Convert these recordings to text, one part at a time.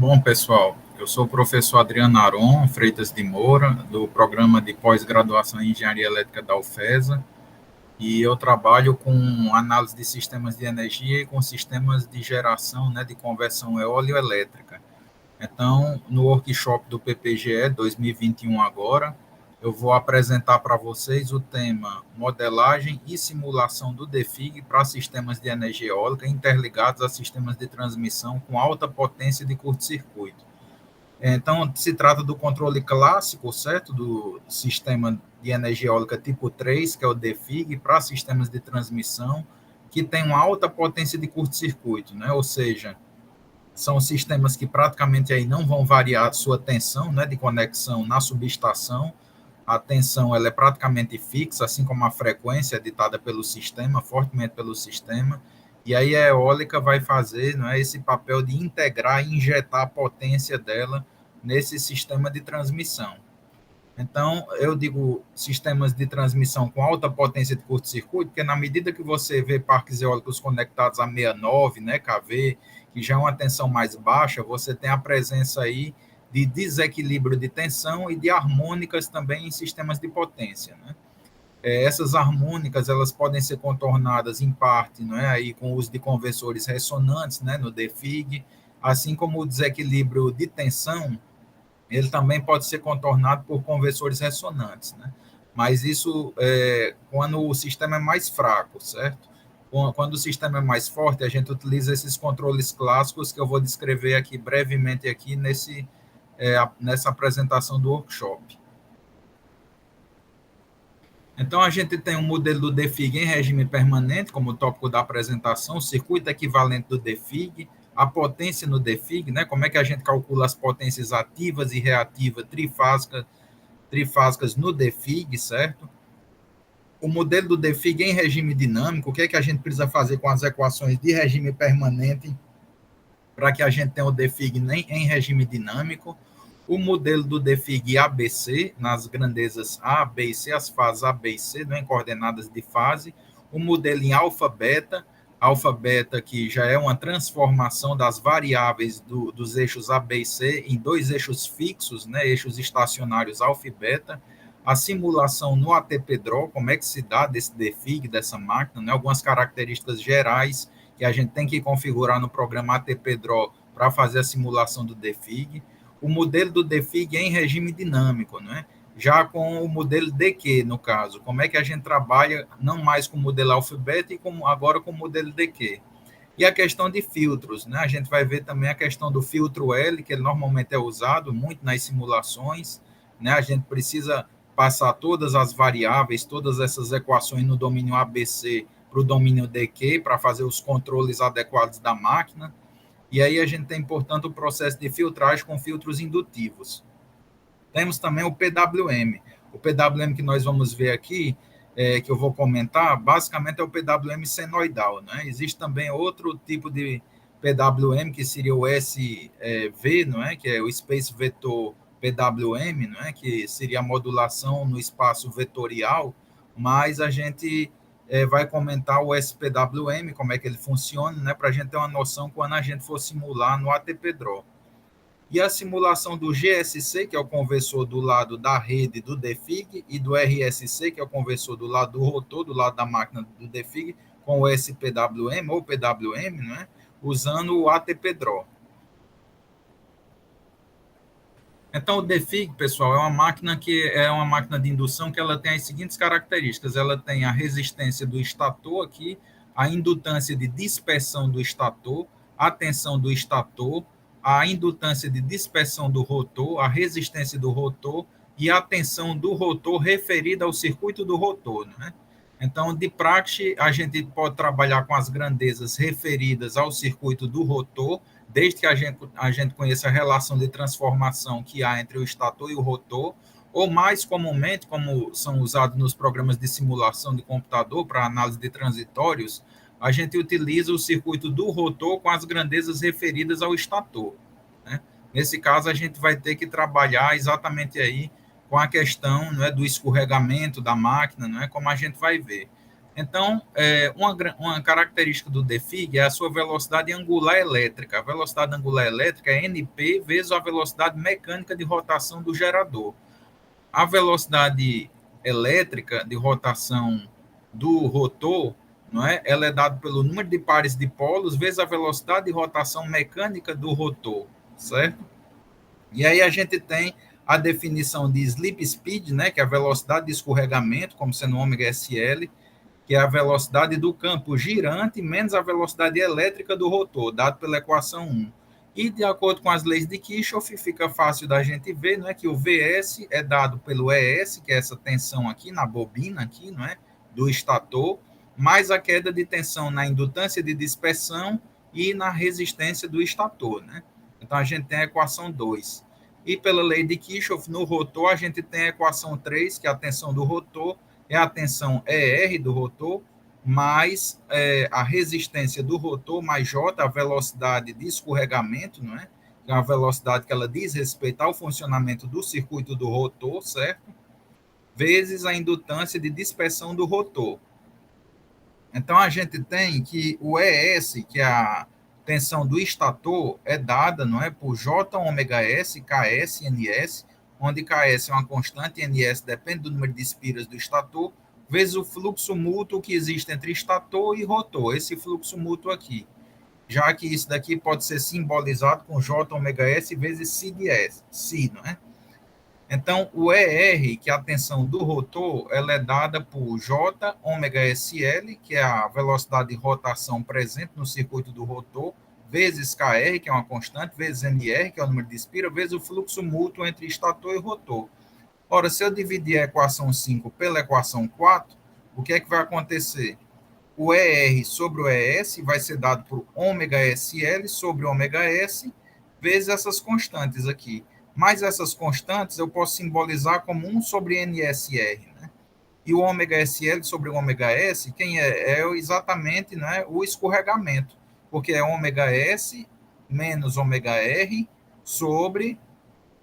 Bom, pessoal, eu sou o professor Adriano Aron Freitas de Moura, do programa de pós-graduação em Engenharia Elétrica da UFESA, e eu trabalho com análise de sistemas de energia e com sistemas de geração, né, de conversão eóleo-elétrica. Então, no workshop do PPGE 2021 agora, eu vou apresentar para vocês o tema modelagem e simulação do DEFIG para sistemas de energia eólica interligados a sistemas de transmissão com alta potência de curto-circuito. Então, se trata do controle clássico, certo? Do sistema de energia eólica tipo 3, que é o DEFIG, para sistemas de transmissão que tem uma alta potência de curto-circuito, né? Ou seja, são sistemas que praticamente aí não vão variar a sua tensão, né, de conexão na subestação. A tensão ela é praticamente fixa, assim como a frequência é ditada pelo sistema, fortemente pelo sistema. E aí a eólica vai fazer, não é, esse papel de integrar e injetar a potência dela nesse sistema de transmissão. Então, eu digo sistemas de transmissão com alta potência de curto-circuito, porque na medida que você vê parques eólicos conectados a 69, né, kV, que já é uma tensão mais baixa, você tem a presença aí de desequilíbrio de tensão e de harmônicas também em sistemas de potência, né? Essas harmônicas elas podem ser contornadas em parte, não é, aí com o uso de conversores ressonantes, né, no DFIG, assim como o desequilíbrio de tensão ele também pode ser contornado por conversores ressonantes, né? Mas isso quando o sistema é mais fraco, certo? Quando o sistema é mais forte, a gente utiliza esses controles clássicos que eu vou descrever aqui brevemente aqui nessa apresentação do workshop. Então, a gente tem um modelo do DFIG em regime permanente, como tópico da apresentação, o circuito equivalente do DFIG, a potência no DFIG, né? Como é que a gente calcula as potências ativas e reativas trifásicas no DFIG, certo? O modelo do DFIG em regime dinâmico, o que é que a gente precisa fazer com as equações de regime permanente para que a gente tenha o DFIG em regime dinâmico? O modelo do DFIG ABC, nas grandezas A, B e C, as fases A, B e C, né, em coordenadas de fase. O modelo em alfa, beta, que já é uma transformação das variáveis dos eixos A, B e C em dois eixos fixos, né, eixos estacionários alfa e beta. A simulação no ATP-Draw, como é que se dá desse DFIG, dessa máquina, né, algumas características gerais que a gente tem que configurar no programa ATP-Draw para fazer a simulação do DFIG. O modelo do DFIG é em regime dinâmico, né? Já com o modelo DQ, no caso, como é que a gente trabalha não mais com o modelo alfa-beta e agora com o modelo DQ. E a questão de filtros, né? A gente vai ver também a questão do filtro L, que ele normalmente é usado muito nas simulações, né? A gente precisa passar todas as variáveis, todas essas equações no domínio ABC para o domínio DQ, para fazer os controles adequados da máquina. E aí a gente tem, portanto, o processo de filtragem com filtros indutivos. Temos também o PWM. O PWM que nós vamos ver aqui, que eu vou comentar, basicamente é o PWM senoidal, né? Existe também outro tipo de PWM, que seria o SV, não é? Que é o Space Vector PWM, não é? Que seria a modulação no espaço vetorial, mas a gente vai comentar o SPWM, como é que ele funciona, né? Para a gente ter uma noção quando a gente for simular no ATP-Draw. E a simulação do GSC, que é o conversor do lado da rede do DFIG, e do RSC, que é o conversor do lado do rotor, do lado da máquina do DFIG, com o SPWM ou PWM, né, usando o ATP-Draw. Então, o DFIG, pessoal, é uma máquina de indução que ela tem as seguintes características. Ela tem a resistência do estator aqui, a indutância de dispersão do estator, a tensão do estator, a indutância de dispersão do rotor, a resistência do rotor e a tensão do rotor referida ao circuito do rotor, né? Então, de praxe, a gente pode trabalhar com as grandezas referidas ao circuito do rotor, desde que a gente conheça a relação de transformação que há entre o estator e o rotor, ou mais comumente, como são usados nos programas de simulação de computador para análise de transitórios, a gente utiliza o circuito do rotor com as grandezas referidas ao estator, né? Nesse caso, a gente vai ter que trabalhar exatamente aí com a questão, não é, do escorregamento da máquina, não é, como a gente vai ver. Então, uma característica do DFIG é a sua velocidade angular elétrica. A velocidade angular elétrica é NP vezes a velocidade mecânica de rotação do gerador. A velocidade elétrica de rotação do rotor, não é? Ela é dada pelo número de pares de polos vezes a velocidade de rotação mecânica do rotor, certo? E aí a gente tem a definição de slip speed, né, que é a velocidade de escorregamento, como sendo ômega SL, que é a velocidade do campo girante menos a velocidade elétrica do rotor, dado pela equação 1. E, de acordo com as leis de Kirchhoff, fica fácil da gente ver, não é, que o Vs é dado pelo ES, que é essa tensão aqui na bobina, aqui, não é, do estator, mais a queda de tensão na indutância de dispersão e na resistência do estator. Né? Então, a gente tem a equação 2. E pela lei de Kirchhoff, no rotor, a gente tem a equação 3, que é a tensão do rotor, é a tensão ER do rotor, mais a resistência do rotor, mais J, a velocidade de escorregamento, não é? Que é a velocidade que ela diz respeito ao funcionamento do circuito do rotor, certo? Vezes a indutância de dispersão do rotor. Então, a gente tem que o ES, que é a tensão do estator, é dada, não é, por J ômega S, KS, NS, onde KS é uma constante e NS depende do número de espiras do estator, vezes o fluxo mútuo que existe entre estator e rotor, esse fluxo mútuo aqui. Já que isso daqui pode ser simbolizado com J ômega S vezes Ψ de S, Ψ, não é? Então, o ER, que é a tensão do rotor, ela é dada por J ômega SL, que é a velocidade de rotação presente no circuito do rotor, vezes KR, que é uma constante, vezes NR, que é o número de espira, vezes o fluxo mútuo entre estator e rotor. Ora, se eu dividir a equação 5 pela equação 4, o que é que vai acontecer? O ER sobre o ES vai ser dado por ômega SL sobre ômega S, vezes essas constantes aqui. Mas essas constantes eu posso simbolizar como 1 sobre NSR. Né? E o ômega SL sobre o ômega S, quem é exatamente, né, o escorregamento, porque é ômega S menos ômega R sobre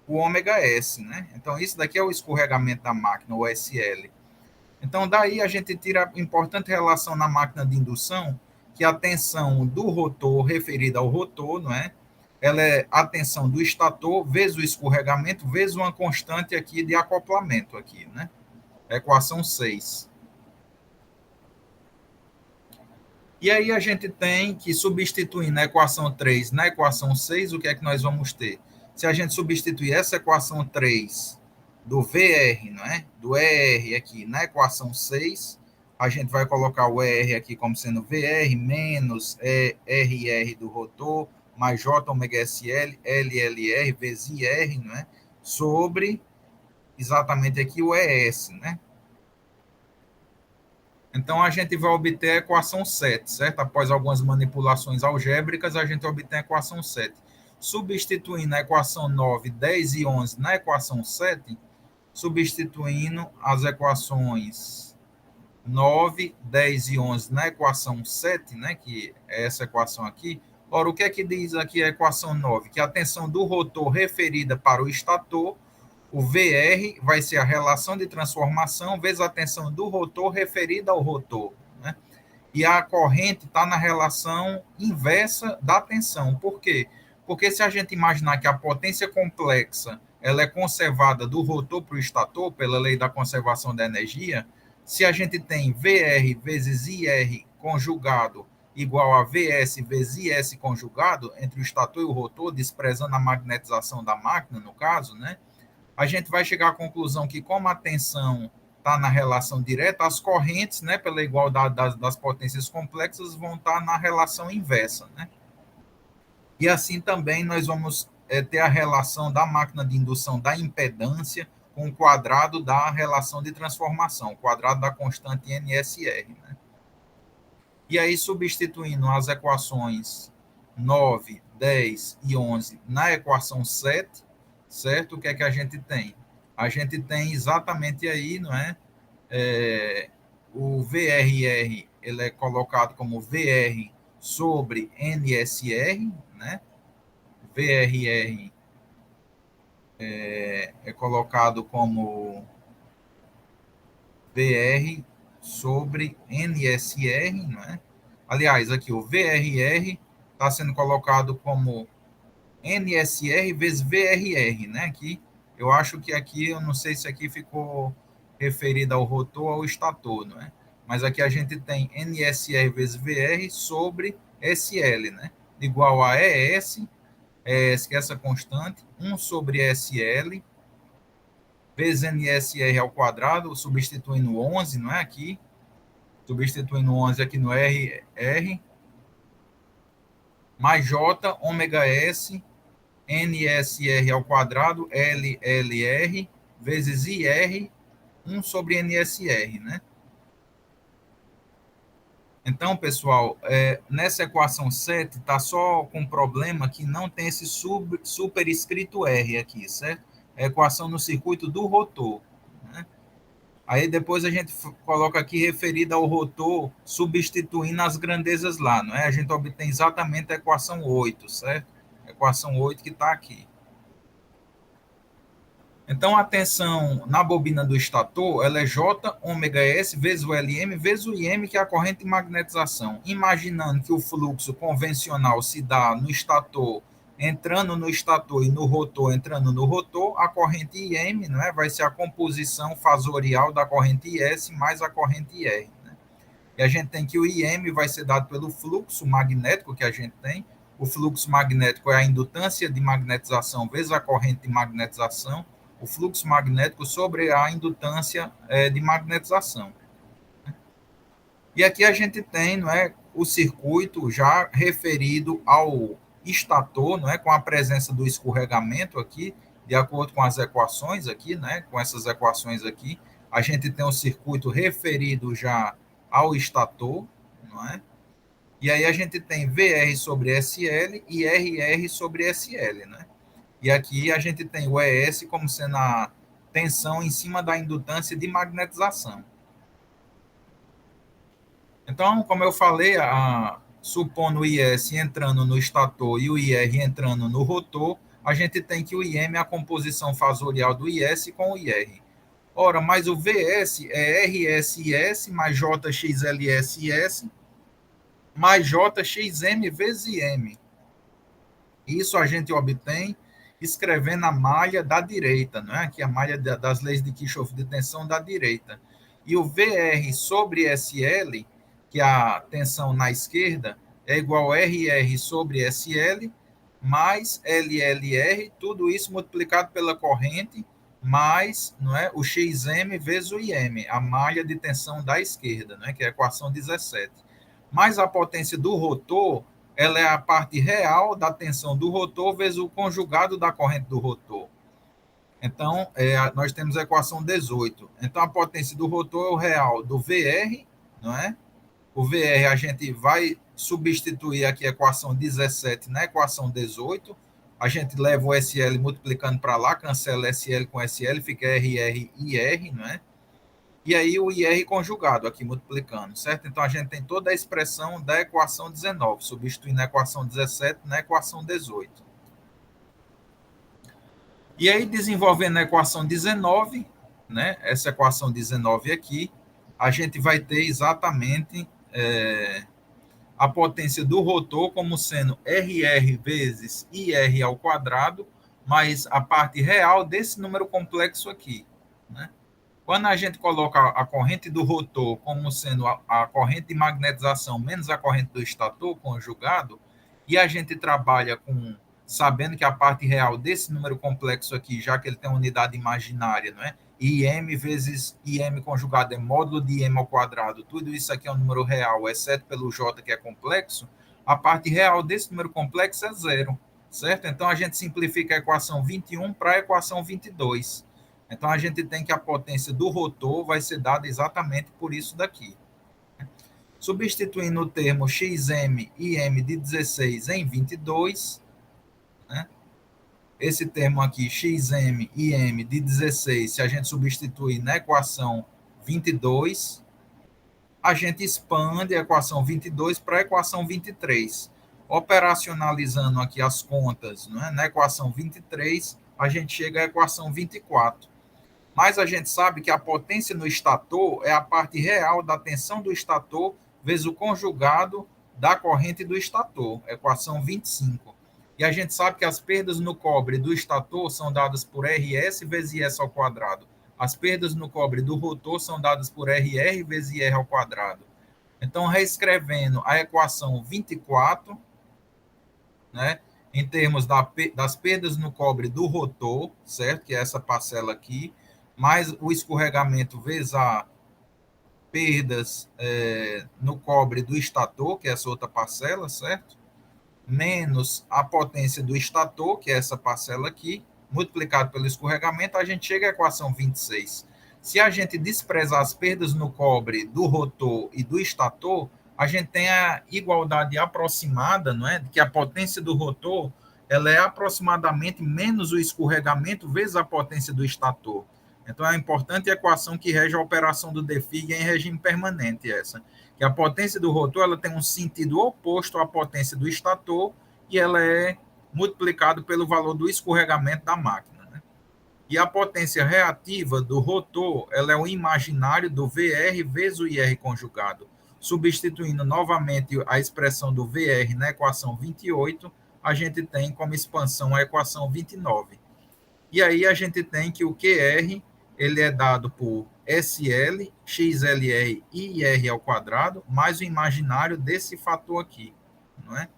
o ômega S. Né? Então, isso daqui é o escorregamento da máquina, o SL. Então, daí a gente tira a importante relação na máquina de indução, que a tensão do rotor referida ao rotor, não é? Ela é a tensão do estator vezes o escorregamento vezes uma constante aqui de acoplamento aqui, né? Equação 6. E aí a gente tem que substituir na equação 3, na equação 6, o que é que nós vamos ter? Se a gente substituir essa equação 3 do VR, não é? Do ER aqui na equação 6, a gente vai colocar o ER aqui como sendo VR menos RR do rotor, mais J ômega SL, LLR vezes IR, não é? Sobre exatamente aqui o ES, né? Então, a gente vai obter a equação 7, certo? Após algumas manipulações algébricas, a gente obtém a equação 7. Substituindo a equação 9, 10 e 11 na equação 7, substituindo as equações 9, 10 e 11 na equação 7, né, que é essa equação aqui. Ora, o que é que diz aqui a equação 9? Que a tensão do rotor referida para o estator, o VR vai ser a relação de transformação vezes a tensão do rotor referida ao rotor. Né? E a corrente está na relação inversa da tensão. Por quê? Porque se a gente imaginar que a potência complexa ela é conservada do rotor para o estator, pela lei da conservação da energia, se a gente tem VR vezes IR conjugado igual a VS vezes IS conjugado entre o estator e o rotor, desprezando a magnetização da máquina, no caso, né? A gente vai chegar à conclusão que, como a tensão está na relação direta, as correntes, né, pela igualdade das potências complexas, vão estar na relação inversa. Né? E assim também nós vamos ter a relação da máquina de indução da impedância com o quadrado da relação de transformação, o quadrado da constante NSR. Né? E aí, substituindo as equações 9, 10 e 11 na equação 7, certo? O que é que a gente tem? A gente tem exatamente aí, não é? O VRR, ele é colocado como VR sobre NSR, né? VRR é colocado como VR sobre NSR, não é? Aliás, aqui o VRR está sendo colocado como NSR vezes VRR, né? Aqui, eu acho que aqui, eu não sei se aqui ficou referido ao rotor ou ao estator, não é? Mas aqui a gente tem NSR vezes VR sobre SL, né? Igual a ES, que é essa constante, 1 sobre SL, vezes NSR ao quadrado, substituindo 11, não é? Aqui, substituindo 11 aqui no RR, mais J, ômega S, NSR ao quadrado, LLR, vezes IR, 1 sobre NSR, né? Então, pessoal, nessa equação 7, está só com problema que não tem esse superescrito R aqui, certo? É a equação no circuito do rotor, né? Aí depois a gente coloca aqui referida ao rotor, substituindo as grandezas lá, não é? A gente obtém exatamente a equação 8, certo? A equação 8 que está aqui. Então, a tensão na bobina do estator, ela é J ômega S vezes o LM vezes o IM, que é a corrente de magnetização. Imaginando que o fluxo convencional se dá no estator, entrando no estator, e no rotor, entrando no rotor, a corrente IM, não é, vai ser a composição fasorial da corrente IS mais a corrente IR. Né? E a gente tem que o IM vai ser dado pelo fluxo magnético que a gente tem. O fluxo magnético é a indutância de magnetização vezes a corrente de magnetização, o fluxo magnético sobre a indutância de magnetização. E aqui a gente tem, não é, o circuito já referido ao estator, não é, com a presença do escorregamento aqui, de acordo com as equações aqui, né, com essas equações aqui, a gente tem o circuito referido já ao estator, não é? E aí a gente tem VR sobre SL e RR sobre SL, né? E aqui a gente tem o ES como sendo a tensão em cima da indutância de magnetização. Então, como eu falei, supondo o IS entrando no estator e o IR entrando no rotor, a gente tem que o IM é a composição fasorial do IS com o IR. Ora, mas o VS é RSIS mais JXLSIS mais JXM vezes IM. Isso a gente obtém escrevendo a malha da direita, não é? Aqui a malha das leis de Kirchhoff de tensão da direita. E o VR sobre SL, que é a tensão na esquerda, é igual a RR sobre SL mais LLR, tudo isso multiplicado pela corrente, mais, não é, o XM vezes o IM, a malha de tensão da esquerda, não é, que é a equação 17. Mais a potência do rotor, ela é a parte real da tensão do rotor vezes o conjugado da corrente do rotor. Então, nós temos a equação 18. Então, a potência do rotor é o real do VR, não é? O VR a gente vai substituir aqui a equação 17 na equação 18. A gente leva o SL multiplicando para lá, cancela SL com SL, fica RR e R, não é? E aí o IR conjugado aqui multiplicando, certo? Então a gente tem toda a expressão da equação 19, substituindo a equação 17 na equação 18. E aí desenvolvendo a equação 19, né? Essa equação 19 aqui, a gente vai ter exatamente a potência do rotor como sendo RR vezes IR ao quadrado, mais a parte real desse número complexo aqui, né? Quando a gente coloca a corrente do rotor como sendo a corrente de magnetização menos a corrente do estator conjugado, e a gente trabalha com sabendo que a parte real desse número complexo aqui, já que ele tem uma unidade imaginária, não é? IM vezes IM conjugado é módulo de IM ao quadrado, tudo isso aqui é um número real, exceto pelo J que é complexo, a parte real desse número complexo é zero, certo? Então a gente simplifica a equação 21 para a equação 22. Então, a gente tem que a potência do rotor vai ser dada exatamente por isso daqui. Substituindo o termo XM e M de 16 em 22, né? Esse termo aqui, XM e M de 16, se a gente substituir na equação 22, a gente expande a equação 22 para a equação 23. Operacionalizando aqui as contas, né? Na equação 23, a gente chega à equação 24. Mas a gente sabe que a potência no estator é a parte real da tensão do estator vezes o conjugado da corrente do estator, equação 25. E a gente sabe que as perdas no cobre do estator são dadas por RS vezes IS ao quadrado. As perdas no cobre do rotor são dadas por RR vezes IR ao quadrado. Então, reescrevendo a equação 24, né, em termos das perdas no cobre do rotor, certo? Que é essa parcela aqui, mais o escorregamento vezes a perdas no cobre do estator, que é essa outra parcela, certo? Menos a potência do estator, que é essa parcela aqui, multiplicado pelo escorregamento, a gente chega à equação 26. Se a gente desprezar as perdas no cobre do rotor e do estator, a gente tem a igualdade aproximada, não é? De que a potência do rotor ela é aproximadamente menos o escorregamento vezes a potência do estator. Então, é a importante equação que rege a operação do DeFig em regime permanente, essa. Que a potência do rotor ela tem um sentido oposto à potência do estator e ela é multiplicada pelo valor do escorregamento da máquina. Né? E a potência reativa do rotor ela é o imaginário do VR vezes o IR conjugado. Substituindo novamente a expressão do VR na equação 28, a gente tem como expansão a equação 29. E aí a gente tem que o QR ele é dado por SL, XLR e IR ao quadrado, mais o imaginário desse fator aqui, não é?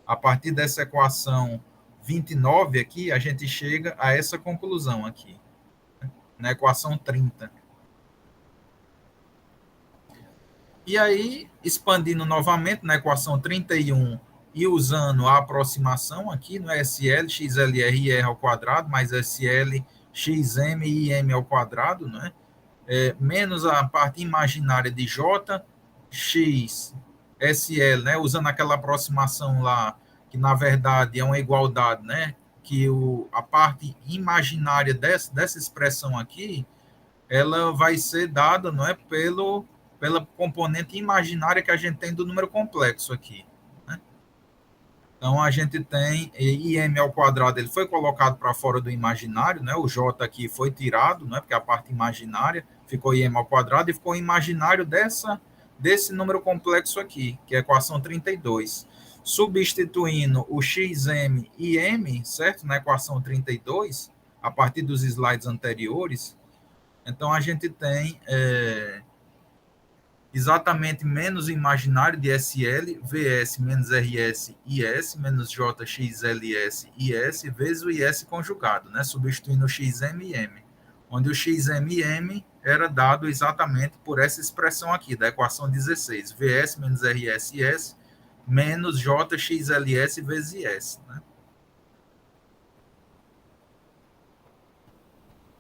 A partir dessa equação 29 aqui, a gente chega a essa conclusão aqui, né? Na equação 30. E aí, expandindo novamente na equação 31 e usando a aproximação aqui no SL, XLR e R ao quadrado, mais SL, XM e IM ao quadrado, né? Menos a parte imaginária de J, X, SL, né? Usando aquela aproximação lá, que na verdade é uma igualdade, né? Que a parte imaginária dessa expressão aqui, ela vai ser dada, não é? Pela componente imaginária que a gente tem do número complexo aqui. Né? Então, a gente tem IM ao quadrado, ele foi colocado para fora do imaginário, né? O J aqui foi tirado, né? Porque a parte imaginária ficou IM ao quadrado e ficou o imaginário desse número complexo aqui, que é a equação 32. Substituindo o XM e M, certo? Na equação 32, a partir dos slides anteriores, então a gente tem exatamente menos o imaginário de SL, VS menos RS, IS, menos JXLS, IS, vezes o IS conjugado, né? Substituindo o XM e M, onde o XM e M era dado exatamente por essa expressão aqui, da equação 16, VS menos RS, IS, menos JXLS vezes IS, né?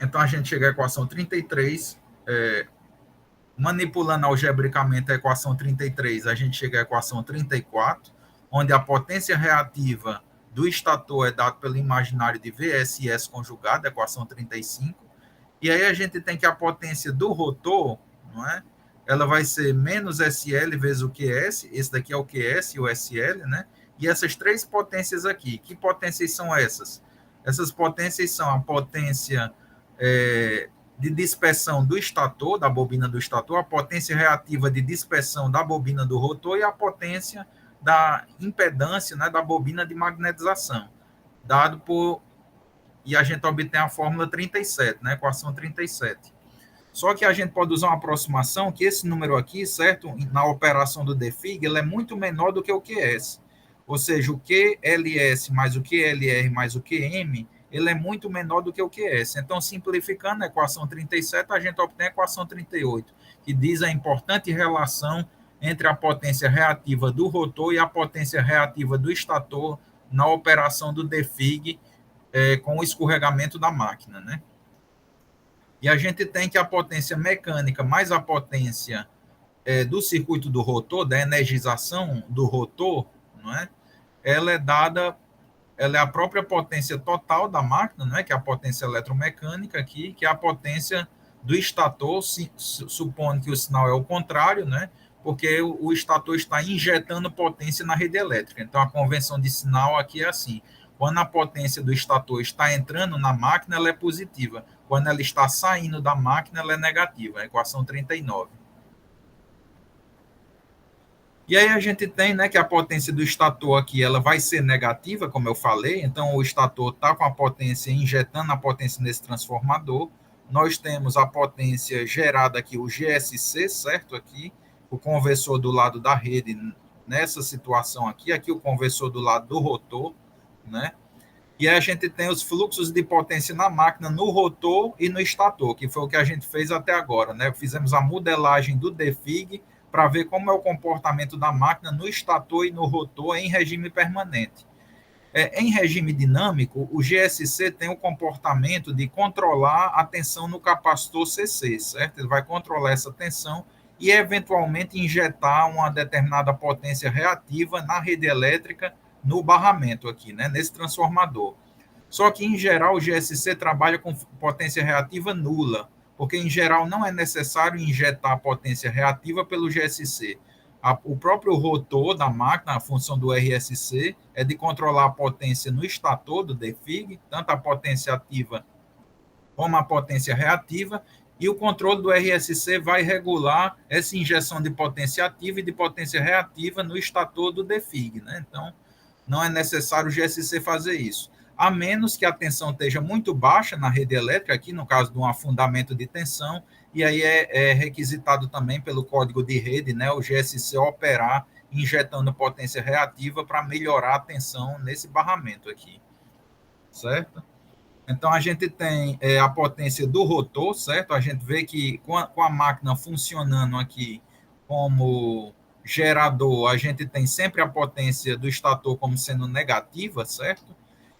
Então, a gente chega à equação 33, manipulando algebricamente a equação 33, a gente chega à equação 34, onde a potência reativa do estator é dada pelo imaginário de VS e S conjugado, equação 35, e aí a gente tem que a potência do rotor, não é? Ela vai ser menos SL vezes o QS, esse daqui é o QS e o SL, né? E essas três potências aqui, que potências são essas? Essas potências são a potência de dispersão do estator, da bobina do estator, a potência reativa de dispersão da bobina do rotor e a potência da impedância, né, da bobina de magnetização, dado por... E a gente obtém a fórmula 37, né, equação 37. Só que a gente pode usar uma aproximação que esse número aqui, certo, na operação do DeFig, ele é muito menor do que o QS. Ou seja, o QLS mais o QLR mais o QM, ele é muito menor do que o QS. Então, simplificando a equação 37, a gente obtém a equação 38, que diz a importante relação entre a potência reativa do rotor e a potência reativa do estator na operação do DeFig com o escorregamento da máquina, né? E a gente tem que a potência mecânica mais a potência do circuito do rotor, da energização do rotor, não é? Ela é dada, ela é a própria potência total da máquina, não é? Que é a potência eletromecânica aqui, que é a potência do estator, supondo que o sinal é o contrário, né? Porque o estator está injetando potência na rede elétrica. Então, a convenção de sinal aqui é assim. Quando a potência do estator está entrando na máquina, ela é positiva. Quando ela está saindo da máquina, ela é negativa. A equação 39. E aí a gente tem, né, que a potência do estator aqui, ela vai ser negativa, como eu falei. Então, o estator está com a potência, injetando a potência nesse transformador. Nós temos a potência gerada aqui, o GSC, certo? Aqui, o conversor do lado da rede, nessa situação aqui. Aqui o conversor do lado do rotor, né? E aí a gente tem os fluxos de potência na máquina, no rotor e no estator, que foi o que a gente fez até agora, né? Fizemos a modelagem do DFIG para ver como é o comportamento da máquina no estator e no rotor em regime permanente. Em regime dinâmico, o GSC tem o comportamento de controlar a tensão no capacitor CC, certo? Ele vai controlar essa tensão e, eventualmente, injetar uma determinada potência reativa na rede elétrica no barramento aqui, né, nesse transformador. Só que, em geral, o GSC trabalha com potência reativa nula, porque, em geral, não é necessário injetar potência reativa pelo GSC. O próprio rotor da máquina, a função do RSC, é de controlar a potência no estator do DFIG, tanto a potência ativa como a potência reativa, e o controle do RSC vai regular essa injeção de potência ativa e de potência reativa no estator do DFIG, né? Então, não é necessário o GSC fazer isso. A menos que a tensão esteja muito baixa na rede elétrica, aqui no caso de um afundamento de tensão, e aí é requisitado também pelo código de rede, né, o GSC operar injetando potência reativa para melhorar a tensão nesse barramento aqui, certo? Então, a gente tem a potência do rotor, certo? A gente vê que com a máquina funcionando aqui como gerador, a gente tem sempre a potência do estator como sendo negativa, certo?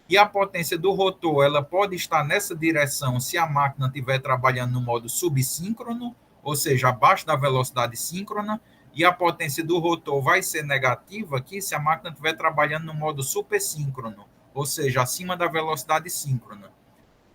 E a potência do rotor, ela pode estar nessa direção se a máquina estiver trabalhando no modo subsíncrono, ou seja, abaixo da velocidade síncrona, e a potência do rotor vai ser negativa aqui se a máquina estiver trabalhando no modo supersíncrono, ou seja, acima da velocidade síncrona.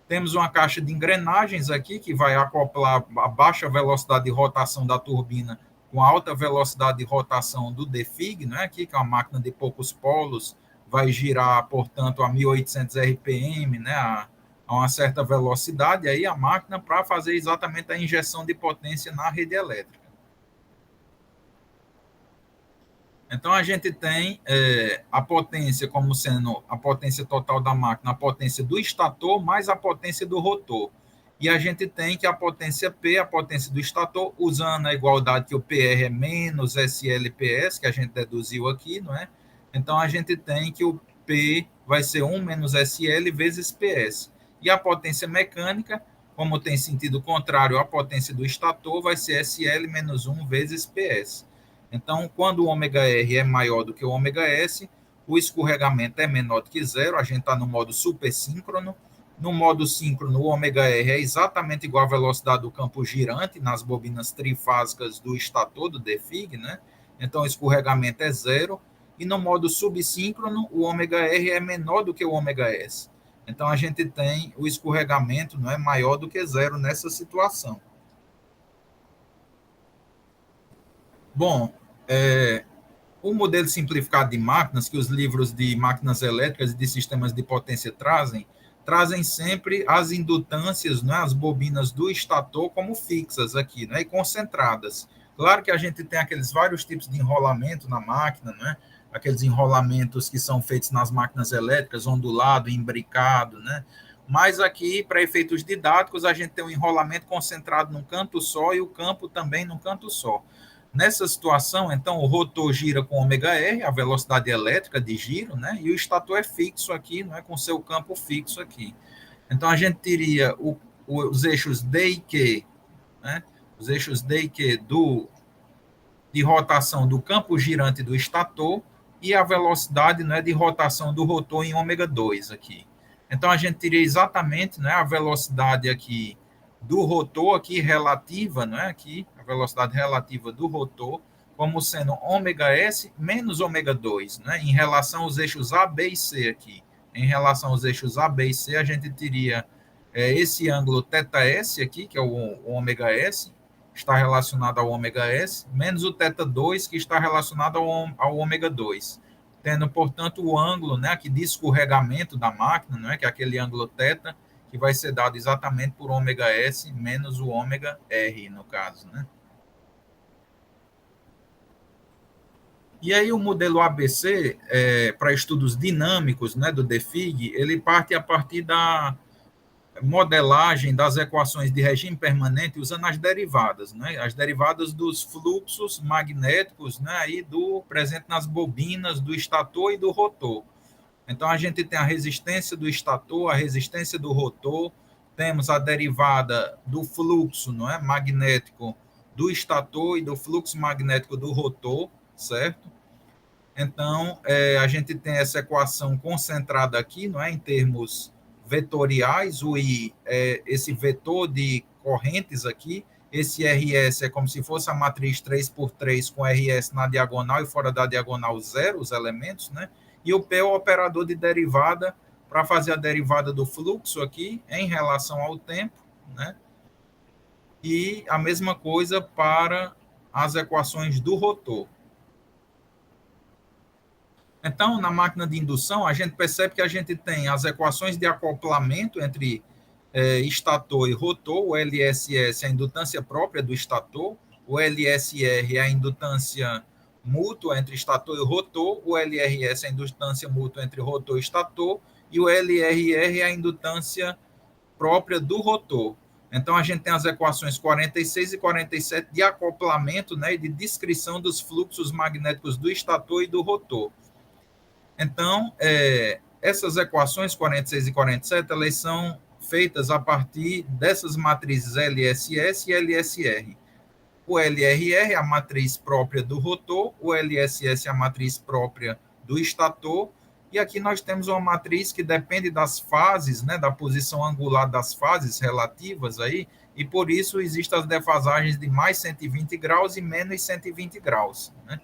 Temos uma caixa de engrenagens aqui que vai acoplar a baixa velocidade de rotação da turbina com a alta velocidade de rotação do DFIG, né, aqui, que é uma máquina de poucos polos, vai girar, portanto, a 1.800 RPM, né, a uma certa velocidade, aí a máquina para fazer exatamente a injeção de potência na rede elétrica. Então, a gente tem a potência como sendo a potência total da máquina, a potência do estator mais a potência do rotor. E a gente tem que a potência P, a potência do estator, usando a igualdade que o PR é menos SLPS, que a gente deduziu aqui, não é? Então, a gente tem que o P vai ser 1 menos SL vezes PS. E a potência mecânica, como tem sentido contrário à potência do estator, vai ser SL menos 1 vezes PS. Então, quando o ômega R é maior do que o ômega S, o escorregamento é menor do que zero, a gente está no modo supersíncrono. No modo síncrono, o ômega R é exatamente igual à velocidade do campo girante nas bobinas trifásicas do estator, do DFIG, né? Então, o escorregamento é zero. E no modo subsíncrono, o ômega R é menor do que o ômega S. Então, a gente tem o escorregamento, não é, maior do que zero nessa situação. Bom, o modelo simplificado de máquinas que os livros de máquinas elétricas e de sistemas de potência trazem sempre as indutâncias, né, as bobinas do estator como fixas aqui, né, e concentradas. Claro que a gente tem aqueles vários tipos de enrolamento na máquina, né, aqueles enrolamentos que são feitos nas máquinas elétricas, ondulado, imbricado, né, mas aqui, para efeitos didáticos, a gente tem um enrolamento concentrado num canto só e o campo também num canto só. Nessa situação, então, o rotor gira com ômega R, a velocidade elétrica de giro, né? E o estator é fixo aqui, não é, com seu campo fixo aqui. Então, a gente teria os eixos D e Q, né? Os eixos D e Q de rotação do campo girante do estator e a velocidade, né, de rotação do rotor em ômega 2 aqui. Então, a gente teria exatamente, né, a velocidade aqui do rotor aqui relativa, né, aqui, a velocidade relativa do rotor, como sendo ômega S menos ômega 2, né, em relação aos eixos A, B e C aqui. Em relação aos eixos A, B e C, a gente teria esse ângulo θS aqui, que é o ômega S, está relacionado ao ômega S, menos o θ2, que está relacionado ao ômega 2. tendo, portanto, o ângulo, né, aqui de escorregamento da máquina, né, que é aquele ângulo θ, que vai ser dado exatamente por ômega S menos o ômega R, no caso, né? E aí o modelo ABC, para estudos dinâmicos, né, do DFIG, ele parte a partir da modelagem das equações de regime permanente usando as derivadas, né? As derivadas dos fluxos magnéticos, né, aí do presente nas bobinas do estator e do rotor. Então a gente tem a resistência do estator, a resistência do rotor, temos a derivada do fluxo, não é, magnético do estator e do fluxo magnético do rotor, certo? Então, a gente tem essa equação concentrada aqui, não é, em termos vetoriais, o I é esse vetor de correntes aqui, esse RS é como se fosse a matriz 3 por 3 com RS na diagonal e fora da diagonal zero, os elementos, né? E o P é o operador de derivada para fazer a derivada do fluxo aqui em relação ao tempo, né? E a mesma coisa para as equações do rotor. Então, na máquina de indução, a gente percebe que a gente tem as equações de acoplamento entre estator e rotor, o LSS é a indutância própria do estator, o LSR é a indutância mútua entre estator e rotor, o LRS é a indutância mútua entre rotor e estator, e o LRR é a indutância própria do rotor. Então, a gente tem as equações 46 e 47 de acoplamento, né, e de descrição dos fluxos magnéticos do estator e do rotor. Então, essas equações 46 e 47, elas são feitas a partir dessas matrizes LSS e LSR. O LRR é a matriz própria do rotor, o LSS é a matriz própria do estator, e aqui nós temos uma matriz que depende das fases, né, da posição angular das fases relativas aí, e por isso existem as defasagens de mais 120 graus e menos 120 graus, né?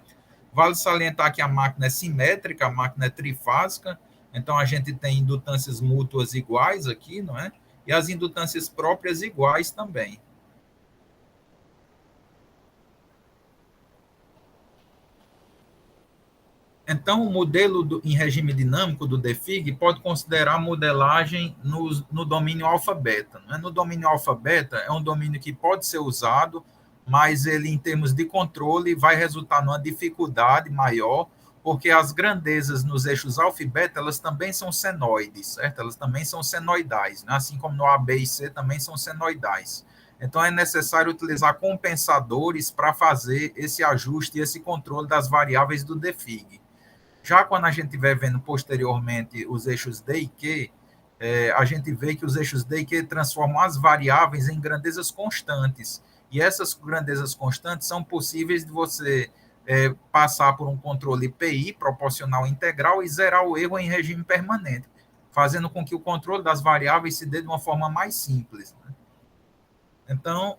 Vale salientar que a máquina é simétrica, a máquina é trifásica, então a gente tem indutâncias mútuas iguais aqui, não é? E as indutâncias próprias iguais também. Então, o modelo em regime dinâmico do DFIG pode considerar a modelagem no domínio alfa-beta. Né? No domínio alfa-beta é um domínio que pode ser usado, mas ele, em termos de controle, vai resultar numa dificuldade maior, porque as grandezas nos eixos alfa e beta, elas também são senoides, certo? Elas também são senoidais, né? Assim como no A, B e C também são senoidais. Então, é necessário utilizar compensadores para fazer esse ajuste e esse controle das variáveis do DFIG. Já quando a gente estiver vendo posteriormente os eixos D e Q, a gente vê que os eixos D e Q transformam as variáveis em grandezas constantes. E essas grandezas constantes são possíveis de você passar por um controle PI, proporcional integral, e zerar o erro em regime permanente, fazendo com que o controle das variáveis se dê de uma forma mais simples. Né? Então,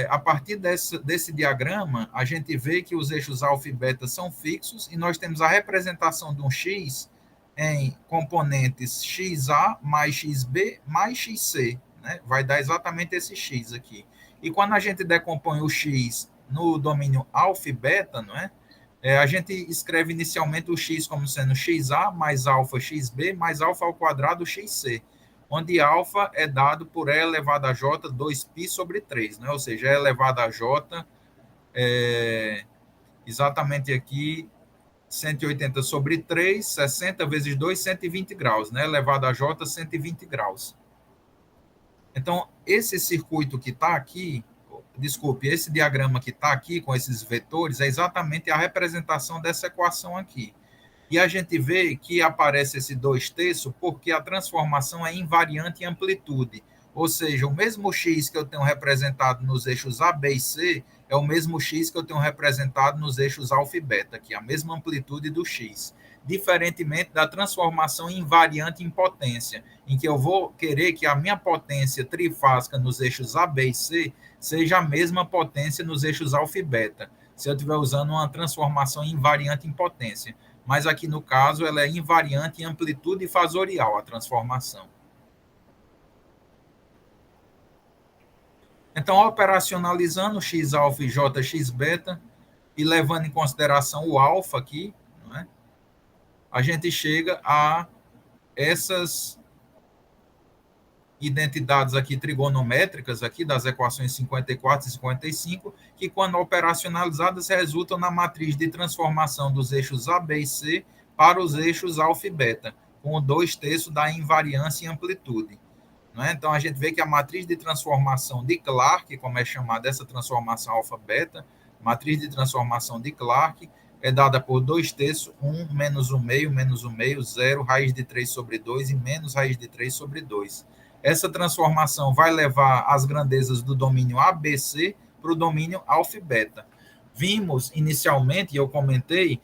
a partir desse diagrama, a gente vê que os eixos alfa e beta são fixos e nós temos a representação de um x em componentes xa mais xb mais xc, né? Vai dar exatamente esse x aqui. E quando a gente decompõe o x no domínio alfa e beta, não é? A gente escreve inicialmente o x como sendo xa mais alfa xb mais alfa ao quadrado xc, onde alfa é dado por E elevado a J 2π sobre 3, né? Ou seja, E elevado a J exatamente aqui 180 sobre 3, 60 vezes 2, 120 graus, né? Elevado a J 120 graus. Então, esse circuito que está aqui, desculpe, esse diagrama que está aqui com esses vetores é exatamente a representação dessa equação aqui. E a gente vê que aparece esse 2/3 porque a transformação é invariante em amplitude. Ou seja, o mesmo x que eu tenho representado nos eixos A, B e C é o mesmo x que eu tenho representado nos eixos alfa e beta, que é a mesma amplitude do x. Diferentemente da transformação invariante em potência, em que eu vou querer que a minha potência trifásica nos eixos A, B e C seja a mesma potência nos eixos alfa e beta, se eu estiver usando uma transformação invariante em potência. Mas aqui no caso ela é invariante em amplitude fasorial, a transformação. Então, operacionalizando x alfa e j x beta, e levando em consideração o alfa aqui, não é? a gente chega a essas identidades aqui trigonométricas aqui das equações 54 e 55, que quando operacionalizadas resultam na matriz de transformação dos eixos A, B e C para os eixos alfa e beta, com 2/3 da invariância e amplitude. Né? Então, a gente vê que a matriz de transformação de Clark, como é chamada essa transformação alfa-beta, matriz de transformação de Clark, é dada por 2/3, 1 menos 1 meio, menos 1 meio, 0, raiz de 3 sobre 2 e menos raiz de 3 sobre 2. Essa transformação vai levar as grandezas do domínio ABC para o domínio alfa e beta. Vimos inicialmente, e eu comentei,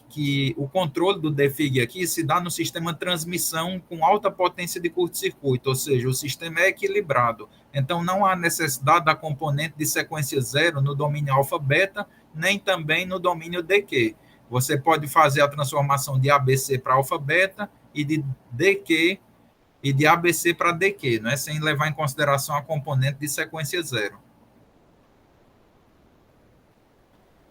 que o controle do DFIG aqui se dá no sistema de transmissão com alta potência de curto-circuito, ou seja, o sistema é equilibrado. Então, não há necessidade da componente de sequência zero no domínio alfa-beta, nem também no domínio DQ. Você pode fazer a transformação de ABC para alfa-beta e de DQ e de ABC para DQ, né, sem levar em consideração a componente de sequência zero.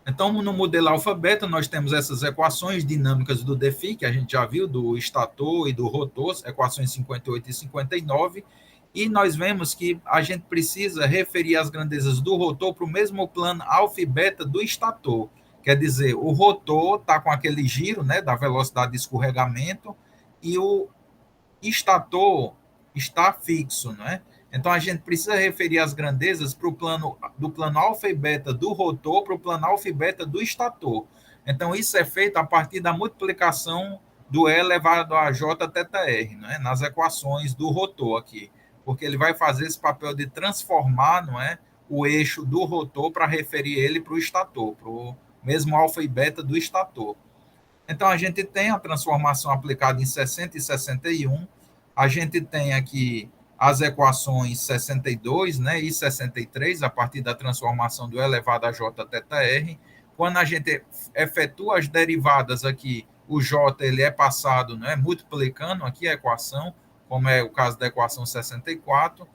Então, no modelo alfa-beta, nós temos essas equações dinâmicas do DFI, que a gente já viu, do estator e do rotor, equações 58 e 59, e nós vemos que a gente precisa referir as grandezas do rotor para o mesmo plano alfa e beta do estator. Quer dizer, o rotor está com aquele giro, né, da velocidade de escorregamento, e o estator está fixo, né? Então, a gente precisa referir as grandezas para o plano, do plano alfa e beta do rotor para o plano alfa e beta do estator. Então, isso é feito a partir da multiplicação do E elevado a J θr, né, nas equações do rotor aqui, porque ele vai fazer esse papel de transformar, não é, o eixo do rotor para referir ele para o estator, para o mesmo alfa e beta do estator. Então, a gente tem a transformação aplicada em 60 e 61, a gente tem aqui as equações 62, né, e 63, a partir da transformação do E elevado a J θr. Quando a gente efetua as derivadas aqui, o J ele é passado, né, multiplicando aqui a equação, como é o caso da equação 64,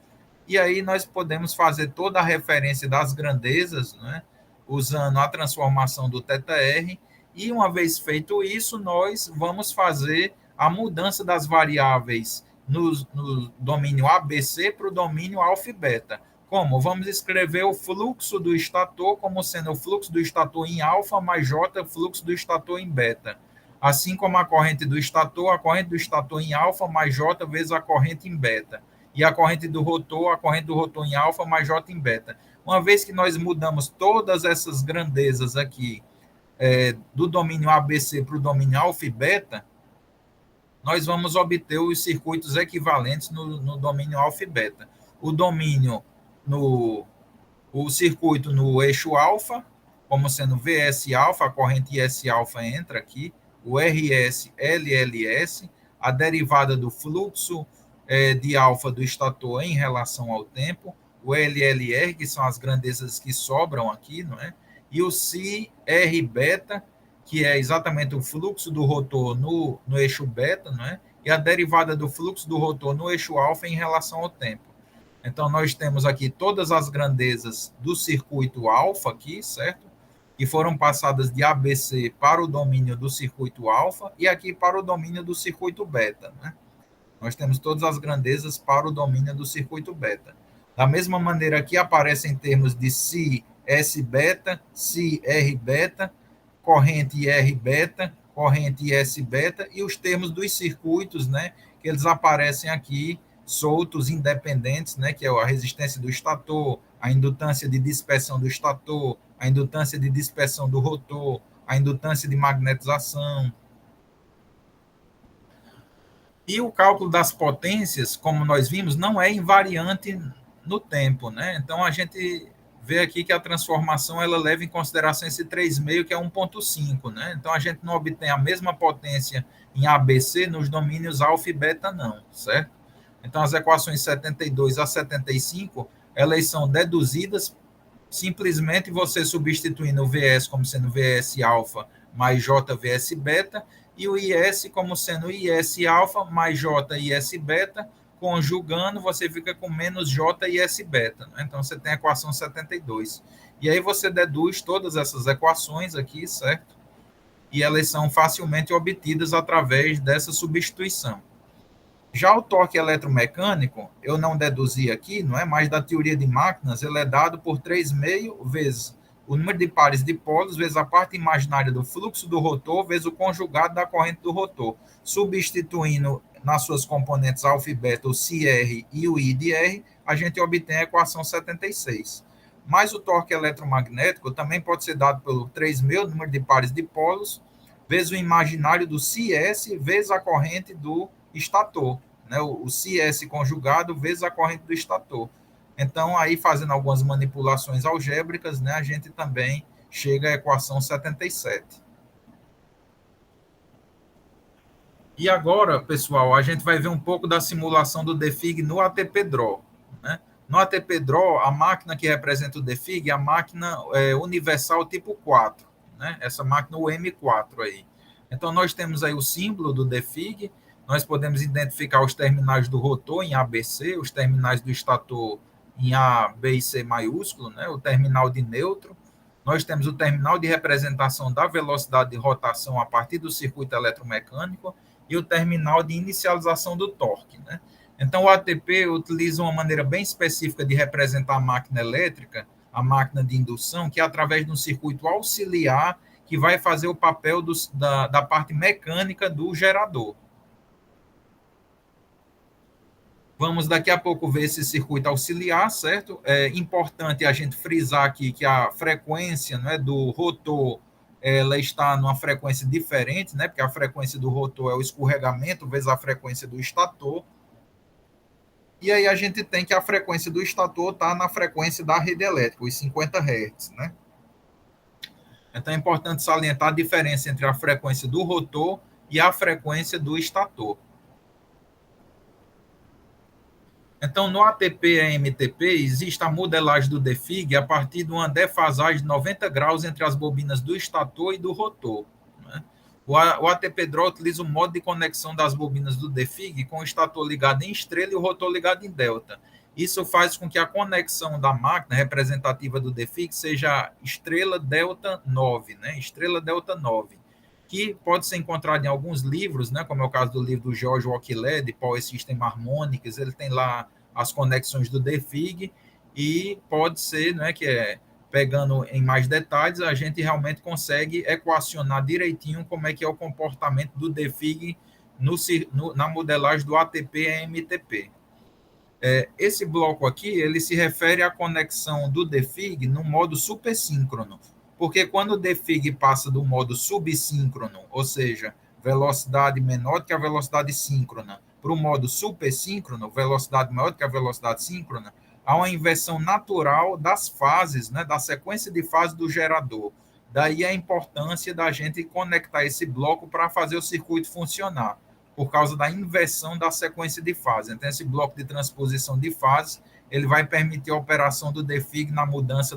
e aí nós podemos fazer toda a referência das grandezas, né, usando a transformação do θr, e uma vez feito isso, nós vamos fazer a mudança das variáveis no domínio ABC para o domínio alfa e beta. Como? Vamos escrever o fluxo do estator como sendo o fluxo do estator em alfa mais J, fluxo do estator em beta. Assim como a corrente do estator em alfa mais J vezes a corrente em beta. E a corrente do rotor em alfa mais J em beta. Uma vez que nós mudamos todas essas grandezas aqui, do domínio ABC para o domínio alfa e beta, nós vamos obter os circuitos equivalentes no domínio alfa e beta. O domínio, o circuito no eixo alfa, como sendo VS alfa, a corrente IS alfa entra aqui, o RS, LLS, a derivada do fluxo de alfa do estator em relação ao tempo, o LLR, que são as grandezas que sobram aqui, não é? E o CR beta, que é exatamente o fluxo do rotor no eixo beta, né? E a derivada do fluxo do rotor no eixo alfa em relação ao tempo. Então, nós temos aqui todas as grandezas do circuito alfa aqui, certo? Que foram passadas de ABC para o domínio do circuito alfa e aqui para o domínio do circuito beta, né? Nós temos todas as grandezas para o domínio do circuito beta. Da mesma maneira que aparecem em termos de Si, S beta, Si, R beta, corrente IR beta, corrente IS beta e os termos dos circuitos, né, que eles aparecem aqui soltos, independentes, né, que é a resistência do estator, a indutância de dispersão do estator, a indutância de dispersão do rotor, a indutância de magnetização. E o cálculo das potências, como nós vimos, não é invariante no tempo, né? Então a gente vê aqui que a transformação ela leva em consideração esse 3,5, que é 1,5, né? Então a gente não obtém a mesma potência em ABC nos domínios alfa e beta, não, certo? Então as equações 72 a 75, elas são deduzidas simplesmente você substituindo o VS como sendo VS alfa mais JVS beta, e o IS como sendo IS alfa mais JIS beta, conjugando, você fica com menos JIS beta. Né? Então, você tem a equação 72. E aí você deduz todas essas equações aqui, certo? e elas são facilmente obtidas através dessa substituição. Já o torque eletromecânico, eu não deduzi aqui, não é? Mas da teoria de máquinas, ele é dado por 3,5 vezes o número de pares de polos, vezes a parte imaginária do fluxo do rotor, vezes o conjugado da corrente do rotor. Substituindo nas suas componentes alfa e beta o CR e o I de R, a gente obtém a equação 76. Mas o torque eletromagnético também pode ser dado pelo 3,5, número de pares de polos, vezes o imaginário do CS, vezes a corrente do estator, né? O CS conjugado vezes a corrente do estator. Então, aí fazendo algumas manipulações algébricas, né, a gente também chega à equação 77. E agora, pessoal, a gente vai ver um pouco da simulação do DeFig no ATP Draw, né? No ATP Draw, a máquina que representa o DeFig é a máquina universal tipo 4, né? Essa máquina, o M4 aí. Então, nós temos aí o símbolo do DeFig, nós podemos identificar os terminais do rotor em ABC, os terminais do estator em A, B e C maiúsculo, né? O terminal de neutro. Nós temos o terminal de representação da velocidade de rotação a partir do circuito eletromecânico e o terminal de inicialização do torque, né? Então, o ATP utiliza uma maneira bem específica de representar a máquina elétrica, a máquina de indução, que é através de um circuito auxiliar que vai fazer o papel da parte mecânica do gerador. Vamos daqui a pouco ver esse circuito auxiliar, certo? É importante a gente frisar aqui que a frequência, né, do rotor ela está numa frequência diferente, né? Porque a frequência do rotor é o escorregamento vezes a frequência do estator. E aí a gente tem que a frequência do estator está na frequência da rede elétrica, os 50 Hz, né? Então é importante salientar a diferença entre a frequência do rotor e a frequência do estator. Então, no ATP e MTP, existe a modelagem do DeFig a partir de uma defasagem de 90 graus entre as bobinas do estator e do rotor, né? O ATP Draw utiliza o modo de conexão das bobinas do DeFig com o estator ligado em estrela e o rotor ligado em delta. Isso faz com que a conexão da máquina representativa do DeFig seja estrela delta 9, né? Estrela delta 9, que pode ser encontrado em alguns livros, né, como é o caso do livro do George Wakelet, de Power System Harmonics, ele tem lá as conexões do DeFig, e pode ser, né, que pegando em mais detalhes, a gente realmente consegue equacionar direitinho como é que é o comportamento do DeFig na modelagem do ATP e MTP. Esse bloco aqui, ele se refere à conexão do DeFig no modo supersíncrono, porque quando o DeFig passa do modo subsíncrono, ou seja, velocidade menor do que a velocidade síncrona, para o modo supersíncrono, velocidade maior do que a velocidade síncrona, há uma inversão natural das fases, né, da sequência de fases do gerador. Daí a importância da gente conectar esse bloco para fazer o circuito funcionar, por causa da inversão da sequência de fases. Então, esse bloco de transposição de fases, ele vai permitir a operação do DeFig na mudança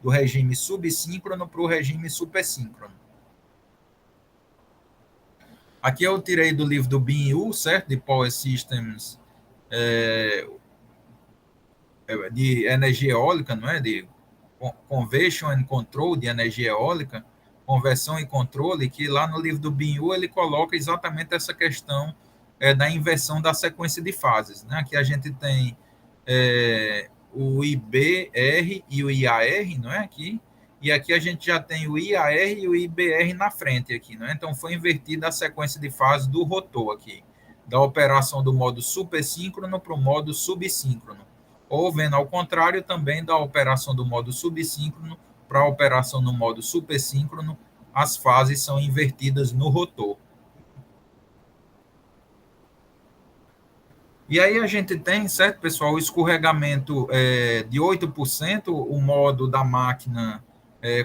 do regime subsíncrono para o regime supersíncrono. Aqui eu tirei do livro do Bin-Yu, certo? De Power Systems, de energia eólica, não é? De Conversion and Control de energia eólica, conversão e controle, que lá no livro do Bin-Yu ele coloca exatamente essa questão da inversão da sequência de fases, né? Aqui a gente tem o IBR e o IAR, não é? Aqui, e aqui a gente já tem o IAR e o IBR na frente aqui, não é? Então foi invertida a sequência de fases do rotor aqui, da operação do modo supersíncrono para o modo subsíncrono, ou vendo ao contrário também da operação do modo subsíncrono para a operação no modo supersíncrono, as fases são invertidas no rotor. E aí a gente tem, certo, pessoal, o escorregamento de 8%, o modo da máquina,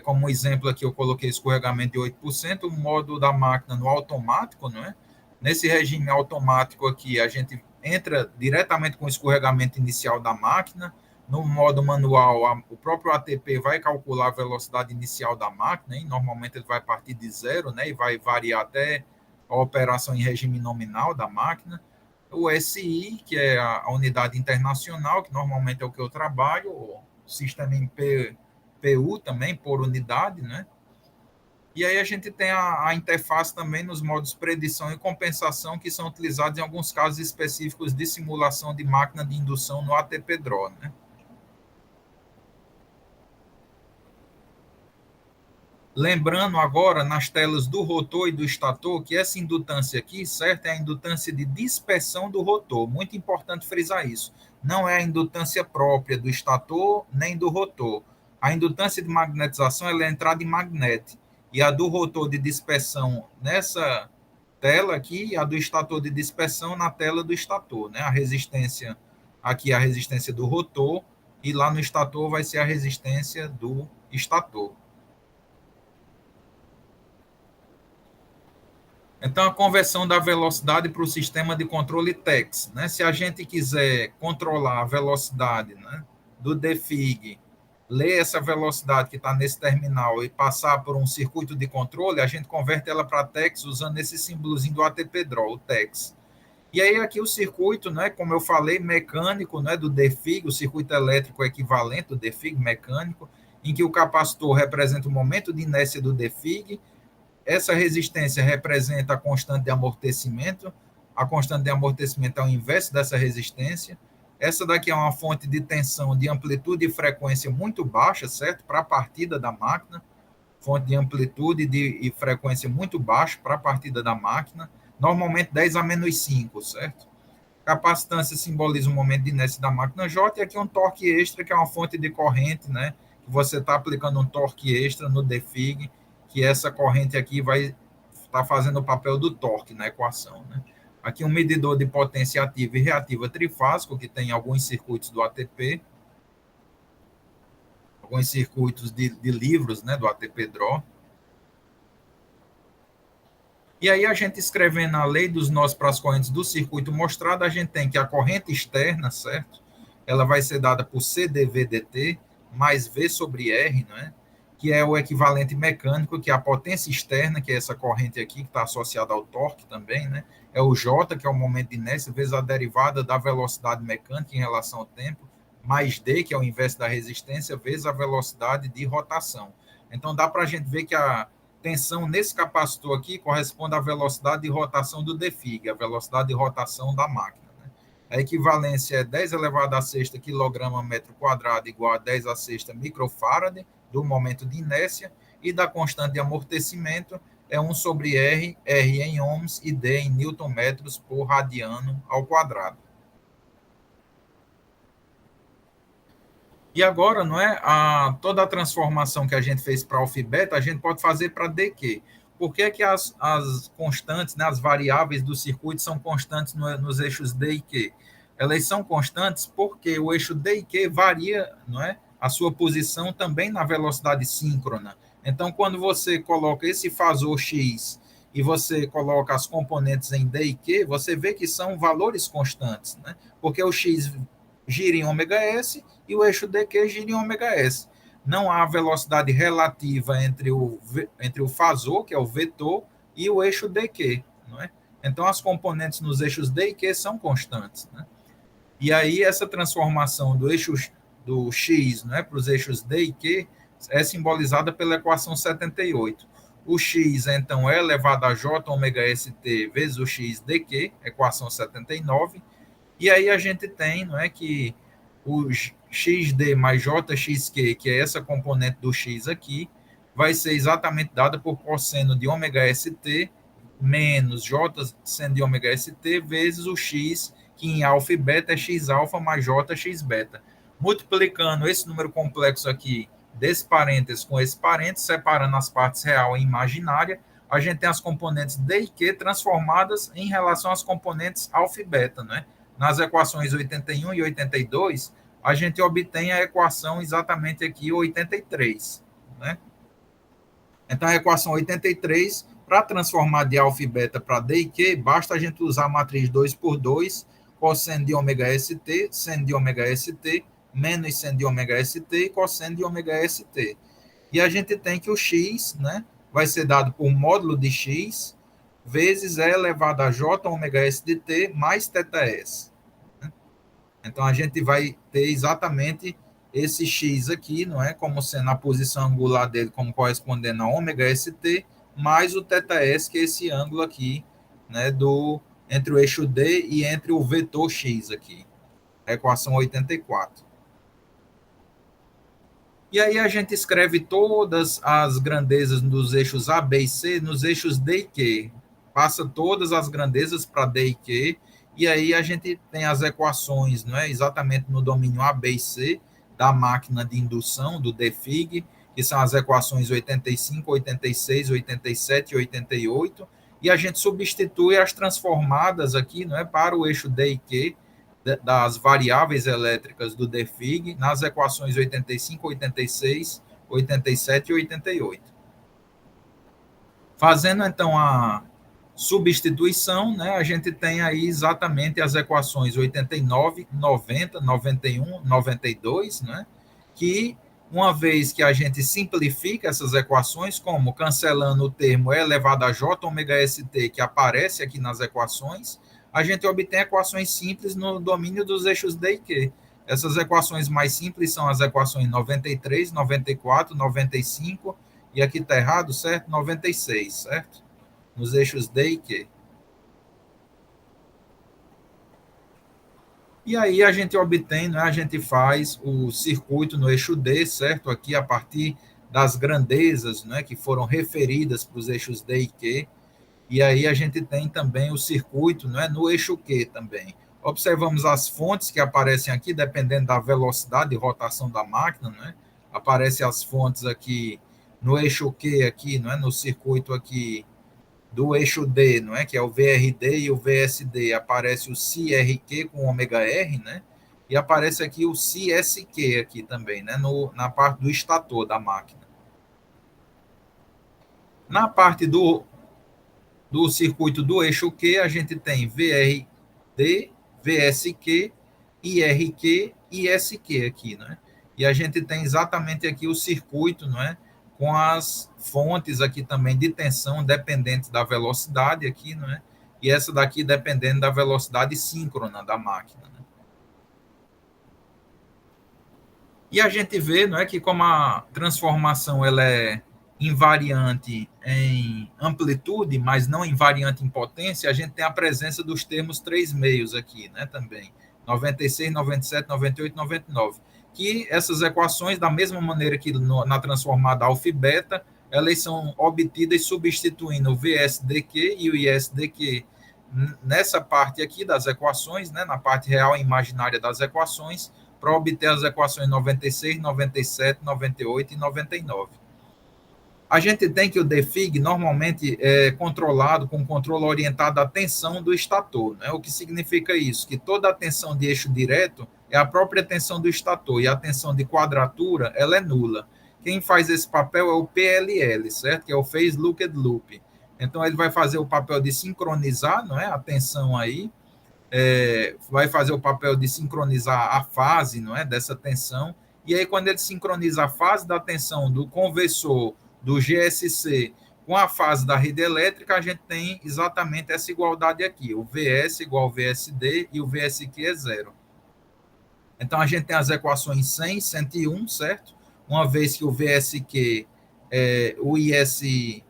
como exemplo aqui eu coloquei escorregamento de 8%, o modo da máquina no automático, não é? Nesse regime automático aqui, a gente entra diretamente com o escorregamento inicial da máquina. No modo manual, o próprio ATP vai calcular a velocidade inicial da máquina, e normalmente ele vai partir de zero, né, e vai variar até a operação em regime nominal da máquina. O SI, que é a unidade internacional, que normalmente é o que eu trabalho, o sistema em PU também, por unidade, né? E aí a gente tem a interface também nos modos predição e compensação, que são utilizados em alguns casos específicos de simulação de máquina de indução no ATP-Draw, né? Lembrando agora, nas telas do rotor e do estator, que essa indutância aqui, certo, é a indutância de dispersão do rotor. Muito importante frisar isso. Não é a indutância própria do estator nem do rotor. A indutância de magnetização ela é a entrada em magnete. E a do rotor de dispersão nessa tela aqui, e a do estator de dispersão na tela do estator, né? A resistência aqui é a resistência do rotor e lá no estator vai ser a resistência do estator. Então, a conversão da velocidade para o sistema de controle TEX. Né? Se a gente quiser controlar a velocidade, né, do DFIG, ler essa velocidade que está nesse terminal e passar por um circuito de controle, a gente converte ela para TEX usando esse símbolozinho do ATP-Draw, o TEX. E aí aqui o circuito, né, como eu falei, mecânico, né, do DFIG, o circuito elétrico equivalente do DFIG mecânico, em que o capacitor representa o momento de inércia do DFIG. Essa resistência representa a constante de amortecimento. A constante de amortecimento é o inverso dessa resistência. Essa daqui é uma fonte de tensão de amplitude e frequência muito baixa, certo? Para a partida da máquina. Fonte de amplitude e frequência muito baixa para a partida da máquina. Normalmente 10 a menos 5, certo? Capacitância simboliza o momento de inércia da máquina J. E aqui um torque extra, que é uma fonte de corrente, né? Que você está aplicando um torque extra no DFIG, que essa corrente aqui vai estar fazendo o papel do torque na equação, né? Aqui um medidor de potência ativa e reativa trifásico, que tem alguns circuitos do ATP, alguns circuitos de livros, né, do ATP Draw. E aí a gente escrevendo a lei dos nós para as correntes do circuito mostrado, a gente tem que a corrente externa, certo? Ela vai ser dada por CdVdt mais V sobre R, né? Que é o equivalente mecânico, que é a potência externa, que é essa corrente aqui, que está associada ao torque também, né? É o J, que é o momento de inércia, vezes a derivada da velocidade mecânica em relação ao tempo, mais D, que é o inverso da resistência, vezes a velocidade de rotação. Então dá para a gente ver que a tensão nesse capacitor aqui corresponde à velocidade de rotação do DFIG, a velocidade de rotação da máquina. Né? A equivalência é 10 elevado a sexta quilograma metro quadrado igual a 10 a sexta microfarad do momento de inércia, e da constante de amortecimento é 1 sobre R, R em ohms e D em newton-metros por radiano ao quadrado. E agora, não é, toda a transformação que a gente fez para alfa e beta, a gente pode fazer para DQ. Por que, que as constantes, né, as variáveis do circuito são constantes nos eixos D e Q? Elas são constantes porque o eixo D e Q varia, não é, a sua posição também na velocidade síncrona. Então, quando você coloca esse fasor X e você coloca as componentes em D e Q, você vê que são valores constantes, né? Porque o X gira em ômega S e o eixo DQ gira em ômega S. Não há velocidade relativa entre o fasor, que é o vetor, e o eixo DQ. Não é? Então, as componentes nos eixos D e Q são constantes. Né? E aí, essa transformação do eixo do X, né, para os eixos D e Q é simbolizada pela equação 78. O X, então, é elevado a J ômega ST vezes o X dQ, equação 79. E aí a gente tem, não é, que o XD mais JXQ, que é essa componente do X aqui, vai ser exatamente dada por cosseno de ômega ST menos J seno de ômega ST vezes o X, que em alfa e beta é X alfa mais J X beta. Multiplicando esse número complexo aqui desse parênteses com esse parênteses, separando as partes real e imaginária, a gente tem as componentes D e Q transformadas em relação às componentes alfa e beta, né? Nas equações 81 e 82, a gente obtém a equação exatamente aqui 83, né? Então, a equação 83, para transformar de alfa e beta para D e Q, basta a gente usar a matriz 2 por 2, cosseno de ômega ST, seno de ômega ST, menos seno de ômega ST e cosseno de ômega ST. E a gente tem que o x, né, vai ser dado por módulo de x vezes E elevado a j ômega s de t mais θs. Né? Então, a gente vai ter exatamente esse x aqui, não é, como sendo a posição angular dele como correspondendo a ômega st, mais o θs, que é esse ângulo aqui, né, entre o eixo D e entre o vetor x aqui, a equação 84. E aí a gente escreve todas as grandezas dos eixos A, B e C nos eixos D e Q. Passa todas as grandezas para D e Q, e aí a gente tem as equações, não é, exatamente no domínio A, B e C da máquina de indução, do DFIG, que são as equações 85, 86, 87 e 88, e a gente substitui as transformadas aqui, não é, para o eixo D e Q, das variáveis elétricas do DFIG nas equações 85, 86, 87 e 88. Fazendo então a substituição, né, a gente tem aí exatamente as equações 89, 90, 91, 92, né, que uma vez que a gente simplifica essas equações, como cancelando o termo e elevado a j ômega st, que aparece aqui nas equações, a gente obtém equações simples no domínio dos eixos D e Q. Essas equações mais simples são as equações 93, 94, 95, e aqui está errado, certo? 96, certo? Nos eixos D e Q. E aí a gente obtém, né, a gente faz o circuito no eixo D, certo? Aqui a partir das grandezas, né, que foram referidas para os eixos D e Q. E aí a gente tem também o circuito, né, no eixo Q também. Observamos as fontes que aparecem aqui, dependendo da velocidade de rotação da máquina, né? Aparecem as fontes aqui no eixo Q, aqui, não é? No circuito aqui do eixo D, não é? Que é o VRD e o VSD, aparece o CRQ com ômega R, né? E aparece aqui o CSQ aqui também, né? Na parte do estator da máquina. Na parte do circuito do eixo Q, a gente tem VRD, VSQ, IRQ e ISQ aqui, né? E a gente tem exatamente aqui o circuito, não é? Com as fontes aqui também de tensão dependentes da velocidade aqui, não é? E essa daqui dependendo da velocidade síncrona da máquina, né? E a gente vê, não é, que como a transformação ela é invariante em amplitude, mas não invariante em potência, a gente tem a presença dos termos 3 meios aqui, né, também. 96, 97, 98, 99. Que essas equações, da mesma maneira que na transformada alfa e beta, elas são obtidas substituindo o VSDQ e o ISDQ nessa parte aqui das equações, né, na parte real e imaginária das equações, para obter as equações 96, 97, 98 e 99. A gente tem que o DFIG normalmente é controlado com controle orientado à tensão do estator, né? O que significa isso? Que toda a tensão de eixo direto é a própria tensão do estator e a tensão de quadratura ela é nula. Quem faz esse papel é o PLL, certo? Que é o Phase Looked Loop. Então ele vai fazer o papel de sincronizar, não é, a tensão aí, vai fazer o papel de sincronizar a fase, não é, dessa tensão. E aí quando ele sincroniza a fase da tensão do conversor do GSC com a fase da rede elétrica, a gente tem exatamente essa igualdade aqui, o VS igual ao VSD e o VSQ é zero. Então a gente tem as equações 100, 101, certo? Uma vez que o VSQ, o ISQ,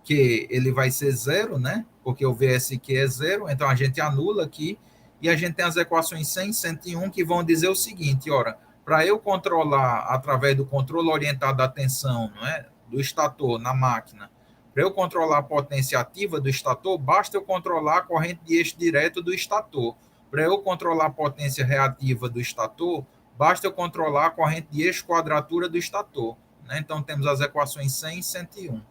ele vai ser zero, né? Porque o VSQ é zero, então a gente anula aqui, e a gente tem as equações 100 e 101 que vão dizer o seguinte, ora, para eu controlar através do controle orientado da tensão, não é, do estator na máquina, para eu controlar a potência ativa do estator, basta eu controlar a corrente de eixo direto do estator. Para eu controlar a potência reativa do estator, basta eu controlar a corrente de eixo quadratura do estator, né? Então temos as equações 100 e 101.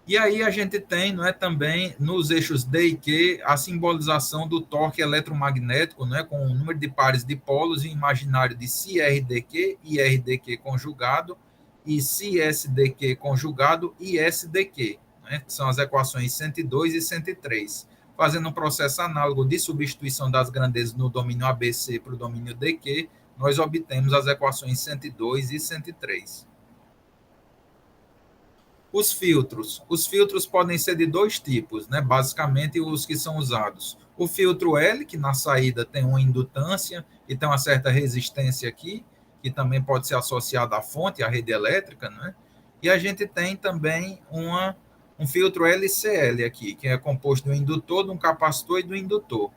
E aí a gente tem, não é, também nos eixos D e Q a simbolização do torque eletromagnético, não é, com o número de pares de polos e imaginário de CRDQ, IRDQ conjugado e CSDQ conjugado e SDQ, né, que são as equações 102 e 103. Fazendo um processo análogo de substituição das grandezas no domínio ABC para o domínio DQ, nós obtemos as equações 102 e 103. Os filtros. Os filtros podem ser de dois tipos, né? Basicamente, os que são usados. O filtro L, que na saída tem uma indutância e tem uma certa resistência aqui, que também pode ser associada à fonte, à rede elétrica, né? E a gente tem também um filtro LCL aqui, que é composto do indutor, de um capacitor e do indutor.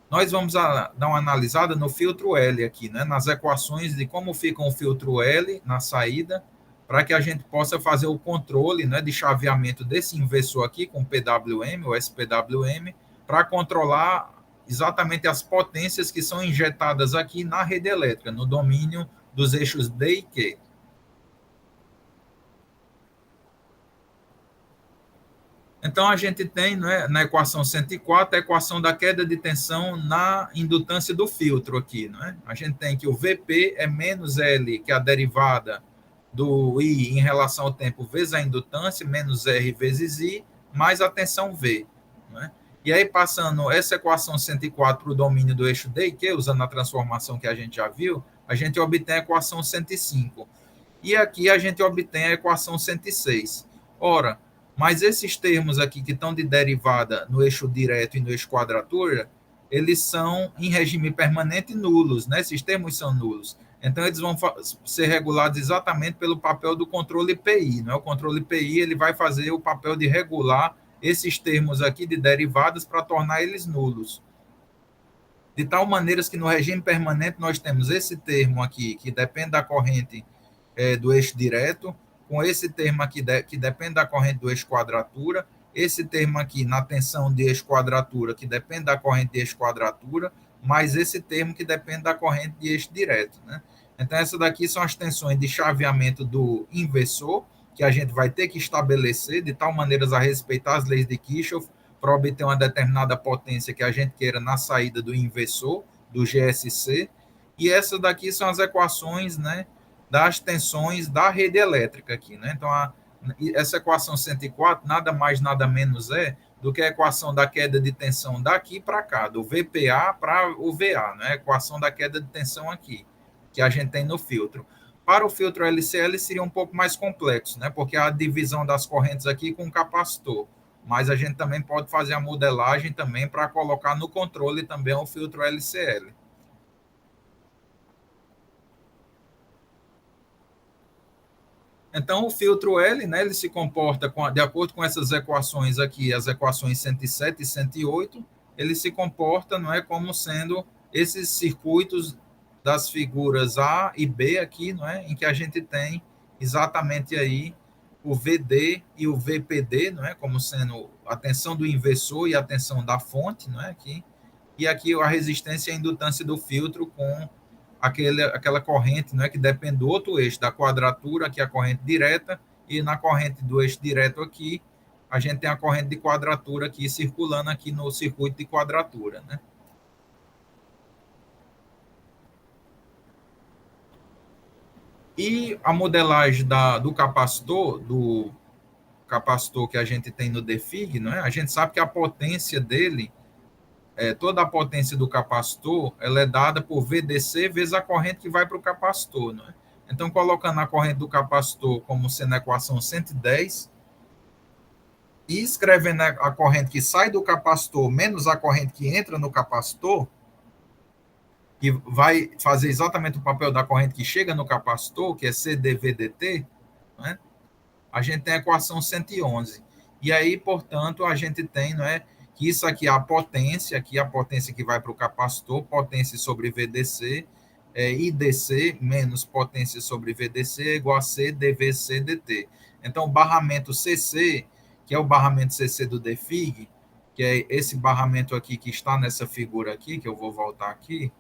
Nós vamos dar uma analisada no filtro L aqui, né? Nas equações de como fica o filtro L na saída, para que a gente possa fazer o controle, né, de chaveamento desse inversor aqui com PWM ou SPWM, para controlar exatamente as potências que são injetadas aqui na rede elétrica, no domínio dos eixos D e Q. Então, a gente tem, né, na equação 104 a equação da queda de tensão na indutância do filtro aqui. Né? A gente tem que o Vp é menos L, que é a derivada do I em relação ao tempo, vezes a indutância, menos R vezes I, mais a tensão V. Né? E aí, passando essa equação 104 para o domínio do eixo D e Q, usando a transformação que a gente já viu, a gente obtém a equação 105. E aqui a gente obtém a equação 106. Ora, mas esses termos aqui que estão de derivada no eixo direto e no eixo quadratura, eles são em regime permanente nulos, né? Esses termos são nulos. Então, eles vão ser regulados exatamente pelo papel do controle PI. Né? O controle PI ele vai fazer o papel de regular esses termos aqui de derivadas para tornar eles nulos. De tal maneira que no regime permanente nós temos esse termo aqui, que depende da corrente do eixo direto, com esse termo aqui que depende da corrente do eixo quadratura, esse termo aqui na tensão de eixo quadratura, que depende da corrente de eixo quadratura, mais esse termo que depende da corrente de eixo direto. Né? Então, essas daqui são as tensões de chaveamento do inversor, que a gente vai ter que estabelecer de tal maneira a respeitar as leis de Kirchhoff para obter uma determinada potência que a gente queira na saída do inversor, do GSC. E essas daqui são as equações, né, das tensões da rede elétrica aqui, né? Então, essa equação 104 nada mais, nada menos é do que a equação da queda de tensão daqui para cá, do VPA para o VA, né? A equação da queda de tensão aqui, que a gente tem no filtro. Para o filtro LCL seria um pouco mais complexo, né? Porque a divisão das correntes aqui com o capacitor. Mas a gente também pode fazer a modelagem também para colocar no controle também o filtro LCL. Então, o filtro L, né, ele se comporta, de acordo com essas equações aqui, as equações 107 e 108, ele se comporta, não é, como sendo esses circuitos das figuras A e B aqui, não é, em que a gente tem exatamente aí o VD e o VPD, não é, como sendo a tensão do inversor e a tensão da fonte, não é, aqui, e aqui a resistência e a indutância do filtro com aquela corrente, né, que depende do outro eixo, da quadratura, que é a corrente direta, e na corrente do eixo direto aqui, a gente tem a corrente de quadratura aqui circulando aqui no circuito de quadratura, né? E a modelagem do capacitor que a gente tem no DFIG, não é? A gente sabe que a potência dele, toda a potência do capacitor, ela é dada por VDC vezes a corrente que vai para o capacitor, não é? Então, colocando a corrente do capacitor como sendo a equação 110 e escrevendo a corrente que sai do capacitor menos a corrente que entra no capacitor, que vai fazer exatamente o papel da corrente que chega no capacitor, que é CdVdt, né? A gente tem a equação 111. E aí, portanto, a gente tem, não é, que isso aqui é a potência que vai para o capacitor, potência sobre VDC, IDC menos potência sobre VDC é igual a C dVC dt. Então, o barramento CC, que é o barramento CC do DFIG, que é esse barramento aqui que está nessa figura aqui, que eu vou voltar aqui,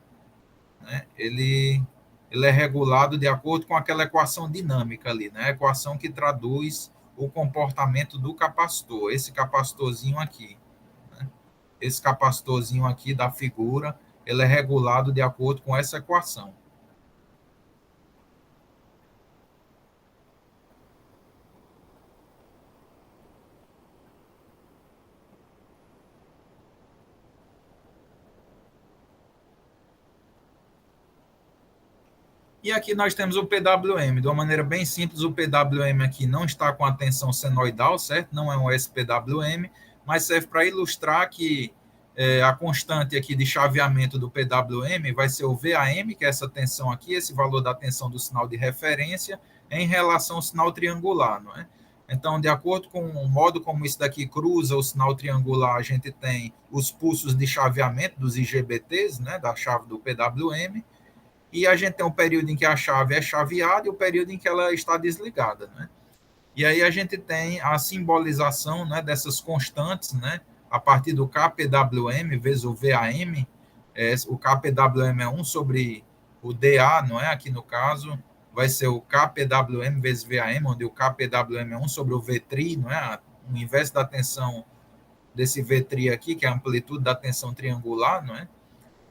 né, ele é regulado de acordo com aquela equação dinâmica ali, né, a equação que traduz o comportamento do capacitor, esse capacitorzinho aqui. Né, esse capacitorzinho aqui da figura, ele é regulado de acordo com essa equação. E aqui nós temos o PWM. De uma maneira bem simples, o PWM aqui não está com a tensão senoidal, certo? Não é um SPWM, mas serve para ilustrar que a constante aqui de chaveamento do PWM vai ser o VAM, que é essa tensão aqui, esse valor da tensão do sinal de referência, em relação ao sinal triangular, não é? Então, de acordo com o modo como isso daqui cruza o sinal triangular, a gente tem os pulsos de chaveamento dos IGBTs, né, da chave do PWM, e a gente tem o período em que a chave é chaveada e o período em que ela está desligada, né? E aí a gente tem a simbolização, né, dessas constantes, né, a partir do KPWM vezes o VAM. O KPWM é 1 sobre o DA, não é? Aqui no caso, vai ser o KPWM vezes VAM, onde o KPWM é 1 sobre o Vτ, não é? O inverso da tensão desse Vτ aqui, que é a amplitude da tensão triangular, não é?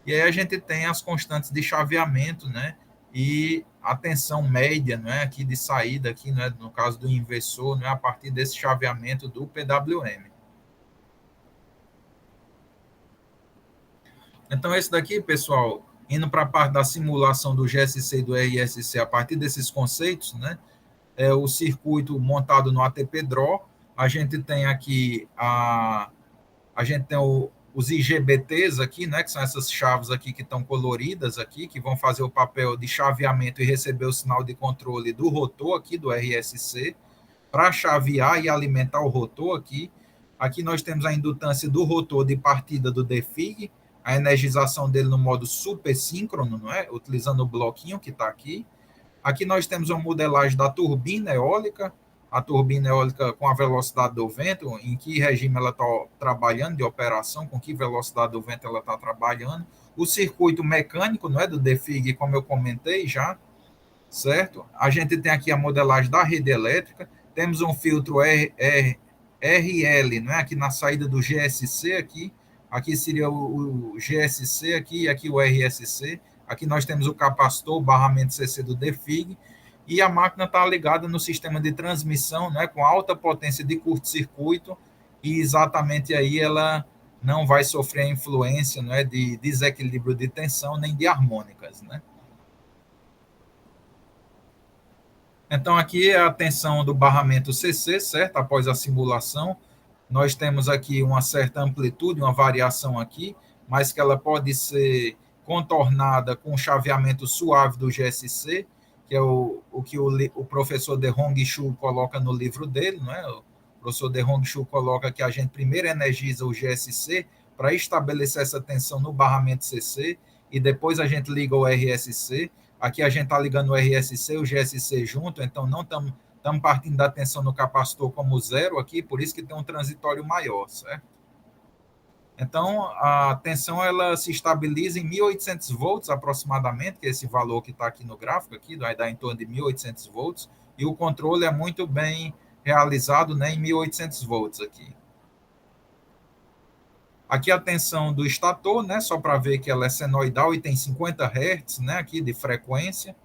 E aí a gente tem as constantes de chaveamento, né? E a tensão média, não é, aqui de saída aqui, não é, no caso do inversor, não é, a partir desse chaveamento do PWM. Então esse daqui, pessoal, indo para a parte da simulação do GSC e do RSC, a partir desses conceitos, né, é o circuito montado no ATP-DRO, a gente tem aqui a gente tem os IGBTs aqui, né, que são essas chaves aqui que estão coloridas aqui, que vão fazer o papel de chaveamento e receber o sinal de controle do rotor aqui, do RSC, para chavear e alimentar o rotor aqui. Aqui nós temos a indutância do rotor de partida do DFIG, a energização dele no modo supersíncrono, não é? Utilizando o bloquinho que está aqui. Aqui nós temos uma modelagem da turbina eólica, a turbina eólica com a velocidade do vento, em que regime ela está trabalhando de operação, com que velocidade do vento ela está trabalhando. O circuito mecânico, não é, do DFIG, como eu comentei já, certo? A gente tem aqui a modelagem da rede elétrica, temos um filtro RL, não é? Aqui na saída do GSC aqui seria o GSC aqui e aqui o RSC. Aqui nós temos o capacitor, o barramento CC do DFIG, e a máquina está ligada no sistema de transmissão, né, com alta potência de curto-circuito, e exatamente aí ela não vai sofrer a influência, né, de desequilíbrio de tensão nem de harmônicas, né? Então, aqui é a tensão do barramento CC, certo? Após a simulação, nós temos aqui uma certa amplitude, uma variação aqui, mas que ela pode ser contornada com o chaveamento suave do GSC, que é o que o professor De Hong-Shu coloca no livro dele, não é? O professor De Hong-Shu coloca que a gente primeiro energiza o GSC para estabelecer essa tensão no barramento CC, e depois a gente liga o RSC. Aqui a gente está ligando o RSC e o GSC junto, então não estamos partindo da tensão no capacitor como zero aqui, por isso que tem um transitório maior, certo? Então, a tensão ela se estabiliza em 1.800 volts aproximadamente, que é esse valor que está aqui no gráfico, aqui, vai dar em torno de 1.800 volts, e o controle é muito bem realizado, né, em 1.800 volts aqui. Aqui a tensão do estator, né, só para ver que ela é senoidal e tem 50 Hz, né, aqui de frequência.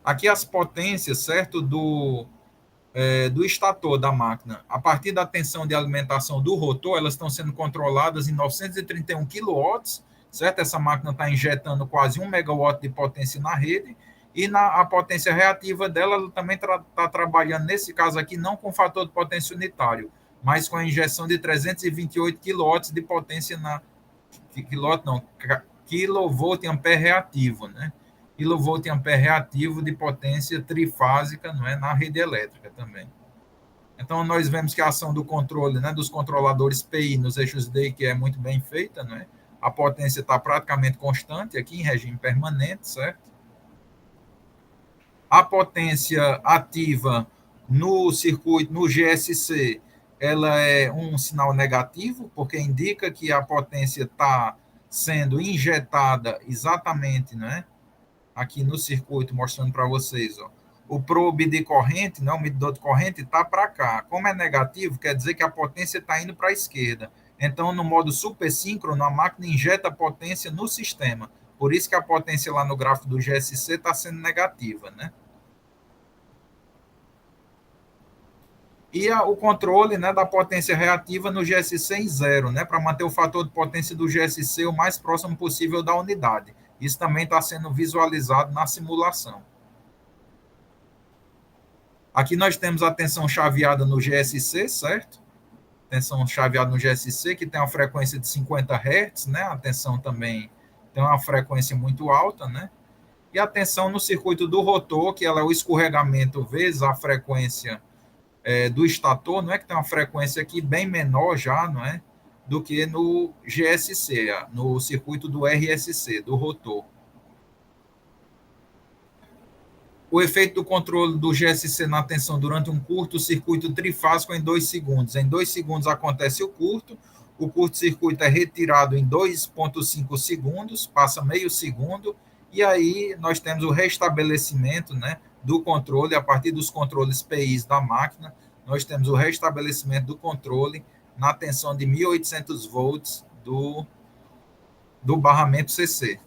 Aqui as potências, certo, do estator da máquina. A partir da tensão de alimentação do rotor, elas estão sendo controladas em 931 kW, certo? Essa máquina está injetando quase 1 megawatt de potência na rede, e a potência reativa dela ela também está trabalhando, nesse caso aqui, não com fator de potência unitário, mas com a injeção de 328 kW de potência kilovolt ampere reativo, né? Kilovolt ampere reativo de potência trifásica, não é, na rede elétrica também. Então nós vemos que a ação do controle, né, dos controladores PI nos eixos D, que é muito bem feita, né? A potência está praticamente constante aqui em regime permanente, certo? A potência ativa no circuito, no GSC, ela é um sinal negativo, porque indica que a potência está sendo injetada exatamente, né, aqui no circuito, mostrando para vocês, ó. O probe de corrente, né, o medidor de corrente, está para cá. Como é negativo, quer dizer que a potência está indo para a esquerda. Então, no modo supersíncrono, a máquina injeta potência no sistema. Por isso que a potência lá no gráfico do GSC está sendo negativa, né? E o controle, né, da potência reativa no GSC em zero, né, para manter o fator de potência do GSC o mais próximo possível da unidade. Isso também está sendo visualizado na simulação. Aqui nós temos a tensão chaveada no GSC, certo? tensão chaveada no GSC, que tem uma frequência de 50 Hz, né? A tensão também tem uma frequência muito alta, né? E a tensão no circuito do rotor, que ela é o escorregamento vezes a frequência do estator, não é, que tem uma frequência aqui bem menor já, não é, do que no GSC, no circuito do RSC, do rotor. O efeito do controle do GSC na tensão durante um curto-circuito trifásico em 2 segundos. Em 2 segundos acontece o curto-circuito é retirado em 2,5 segundos, passa meio segundo, e aí nós temos o restabelecimento, né, do controle, a partir dos controles PIs da máquina, nós temos o restabelecimento do controle na tensão de 1.800 volts do barramento CC.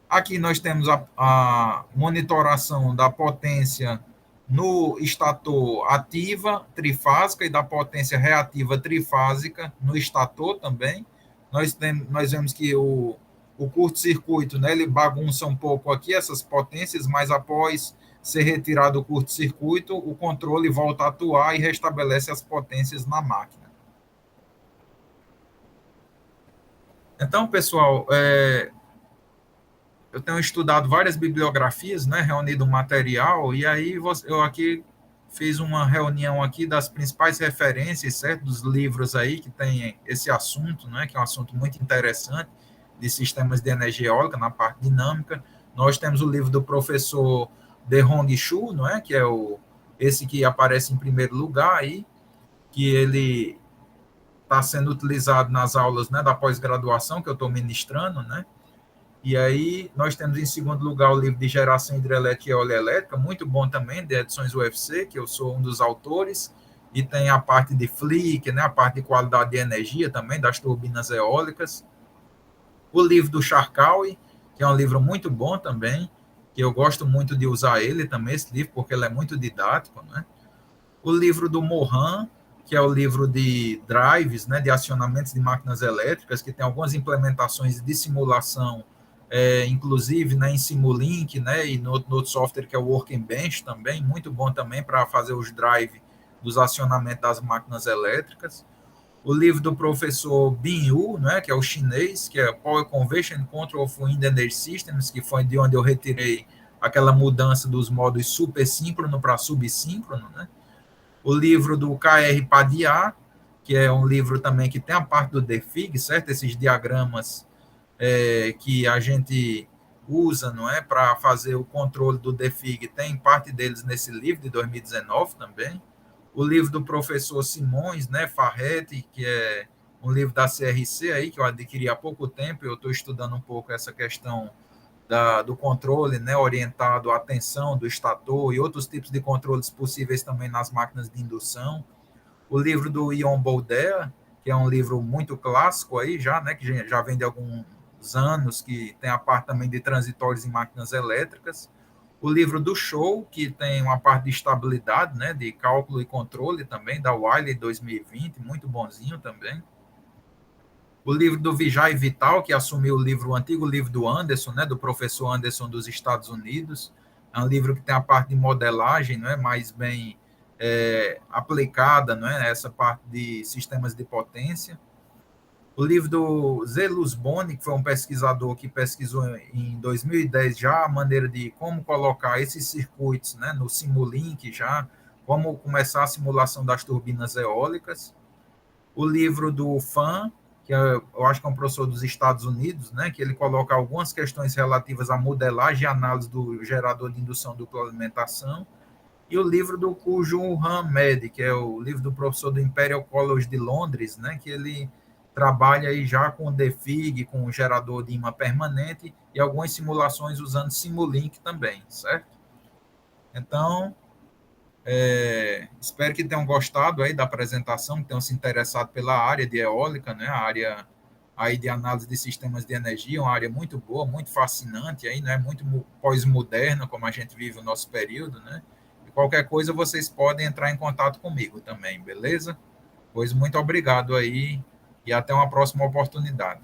Aqui nós temos a monitoração da potência no estator ativa trifásica e da potência reativa trifásica no estator também. Nós vemos que o curto-circuito, né, ele bagunça um pouco aqui essas potências, mas após ser retirado o curto-circuito, o controle volta a atuar e restabelece as potências na máquina. Então, pessoal, eu tenho estudado várias bibliografias, né, reunido um material, e aí eu aqui fiz uma reunião aqui das principais referências, certo, dos livros aí que tem esse assunto, né, que é um assunto muito interessante, de sistemas de energia eólica na parte dinâmica. Nós temos o livro do professor De Shu, não é, que é esse que aparece em primeiro lugar aí, que ele está sendo utilizado nas aulas, né, da pós-graduação que eu estou ministrando, né. E aí nós temos em segundo lugar o livro de Geração Hidrelétrica e Eólica, muito bom também, de edições UFC, que eu sou um dos autores, e tem a parte de Flick, né, a parte de qualidade de energia também, das turbinas eólicas. O livro do Charkaui, que é um livro muito bom também, que eu gosto muito de usar ele também, esse livro, porque ele é muito didático, né? O livro do Mohan, que é o livro de drives, né, de acionamentos de máquinas elétricas, que tem algumas implementações de simulação, inclusive, né, em Simulink, né, e no outro software que é o Workbench também, muito bom também para fazer os drives dos acionamentos das máquinas elétricas. O livro do professor Bin Yu, né, que é o chinês, que é Power Conversion and Control of Wind Energy Systems, que foi de onde eu retirei aquela mudança dos modos supersíncrono para subsíncrono, né? O livro do K.R. Padiá, que é um livro também que tem a parte do DFIG, certo? Esses diagramas que a gente usa, não é, para fazer o controle do DFIG, tem parte deles nesse livro de 2019 também. O livro do professor Simões, né, Farrete, que é um livro da CRC aí, que eu adquiri há pouco tempo, eu estou estudando um pouco essa questão do controle, né, orientado à tensão do estator e outros tipos de controles possíveis também nas máquinas de indução. O livro do Ion Boldea, que é um livro muito clássico aí já, né, que já vem de alguns anos, que tem a parte também de transitórios em máquinas elétricas. O livro do Show, que tem uma parte de estabilidade, né, de cálculo e controle também, da Wiley 2020, muito bonzinho também. O livro do Vijay Vital, que assumiu o antigo livro do Anderson, né, do professor Anderson dos Estados Unidos. É um livro que tem a parte de modelagem, não é, mais bem aplicada, não é, essa parte de sistemas de potência. O livro do Zelus Boni, que foi um pesquisador que pesquisou em 2010 já a maneira de como colocar esses circuitos, né, no Simulink já, como começar a simulação das turbinas eólicas. O livro do Fan, que eu acho que é um professor dos Estados Unidos, né, que ele coloca algumas questões relativas à modelagem e análise do gerador de indução dupla alimentação. E o livro do Kujun Hamed, que é o livro do professor do Imperial College de Londres, né, que ele trabalha aí já com DFIG, com o gerador de imã permanente e algumas simulações usando Simulink também, certo? Então, espero que tenham gostado aí da apresentação, que tenham se interessado pela área de eólica, né, a área aí de análise de sistemas de energia, uma área muito boa, muito fascinante aí, né, muito pós-moderna, como a gente vive o nosso período, né? E qualquer coisa vocês podem entrar em contato comigo também, beleza? Pois muito obrigado aí e até uma próxima oportunidade.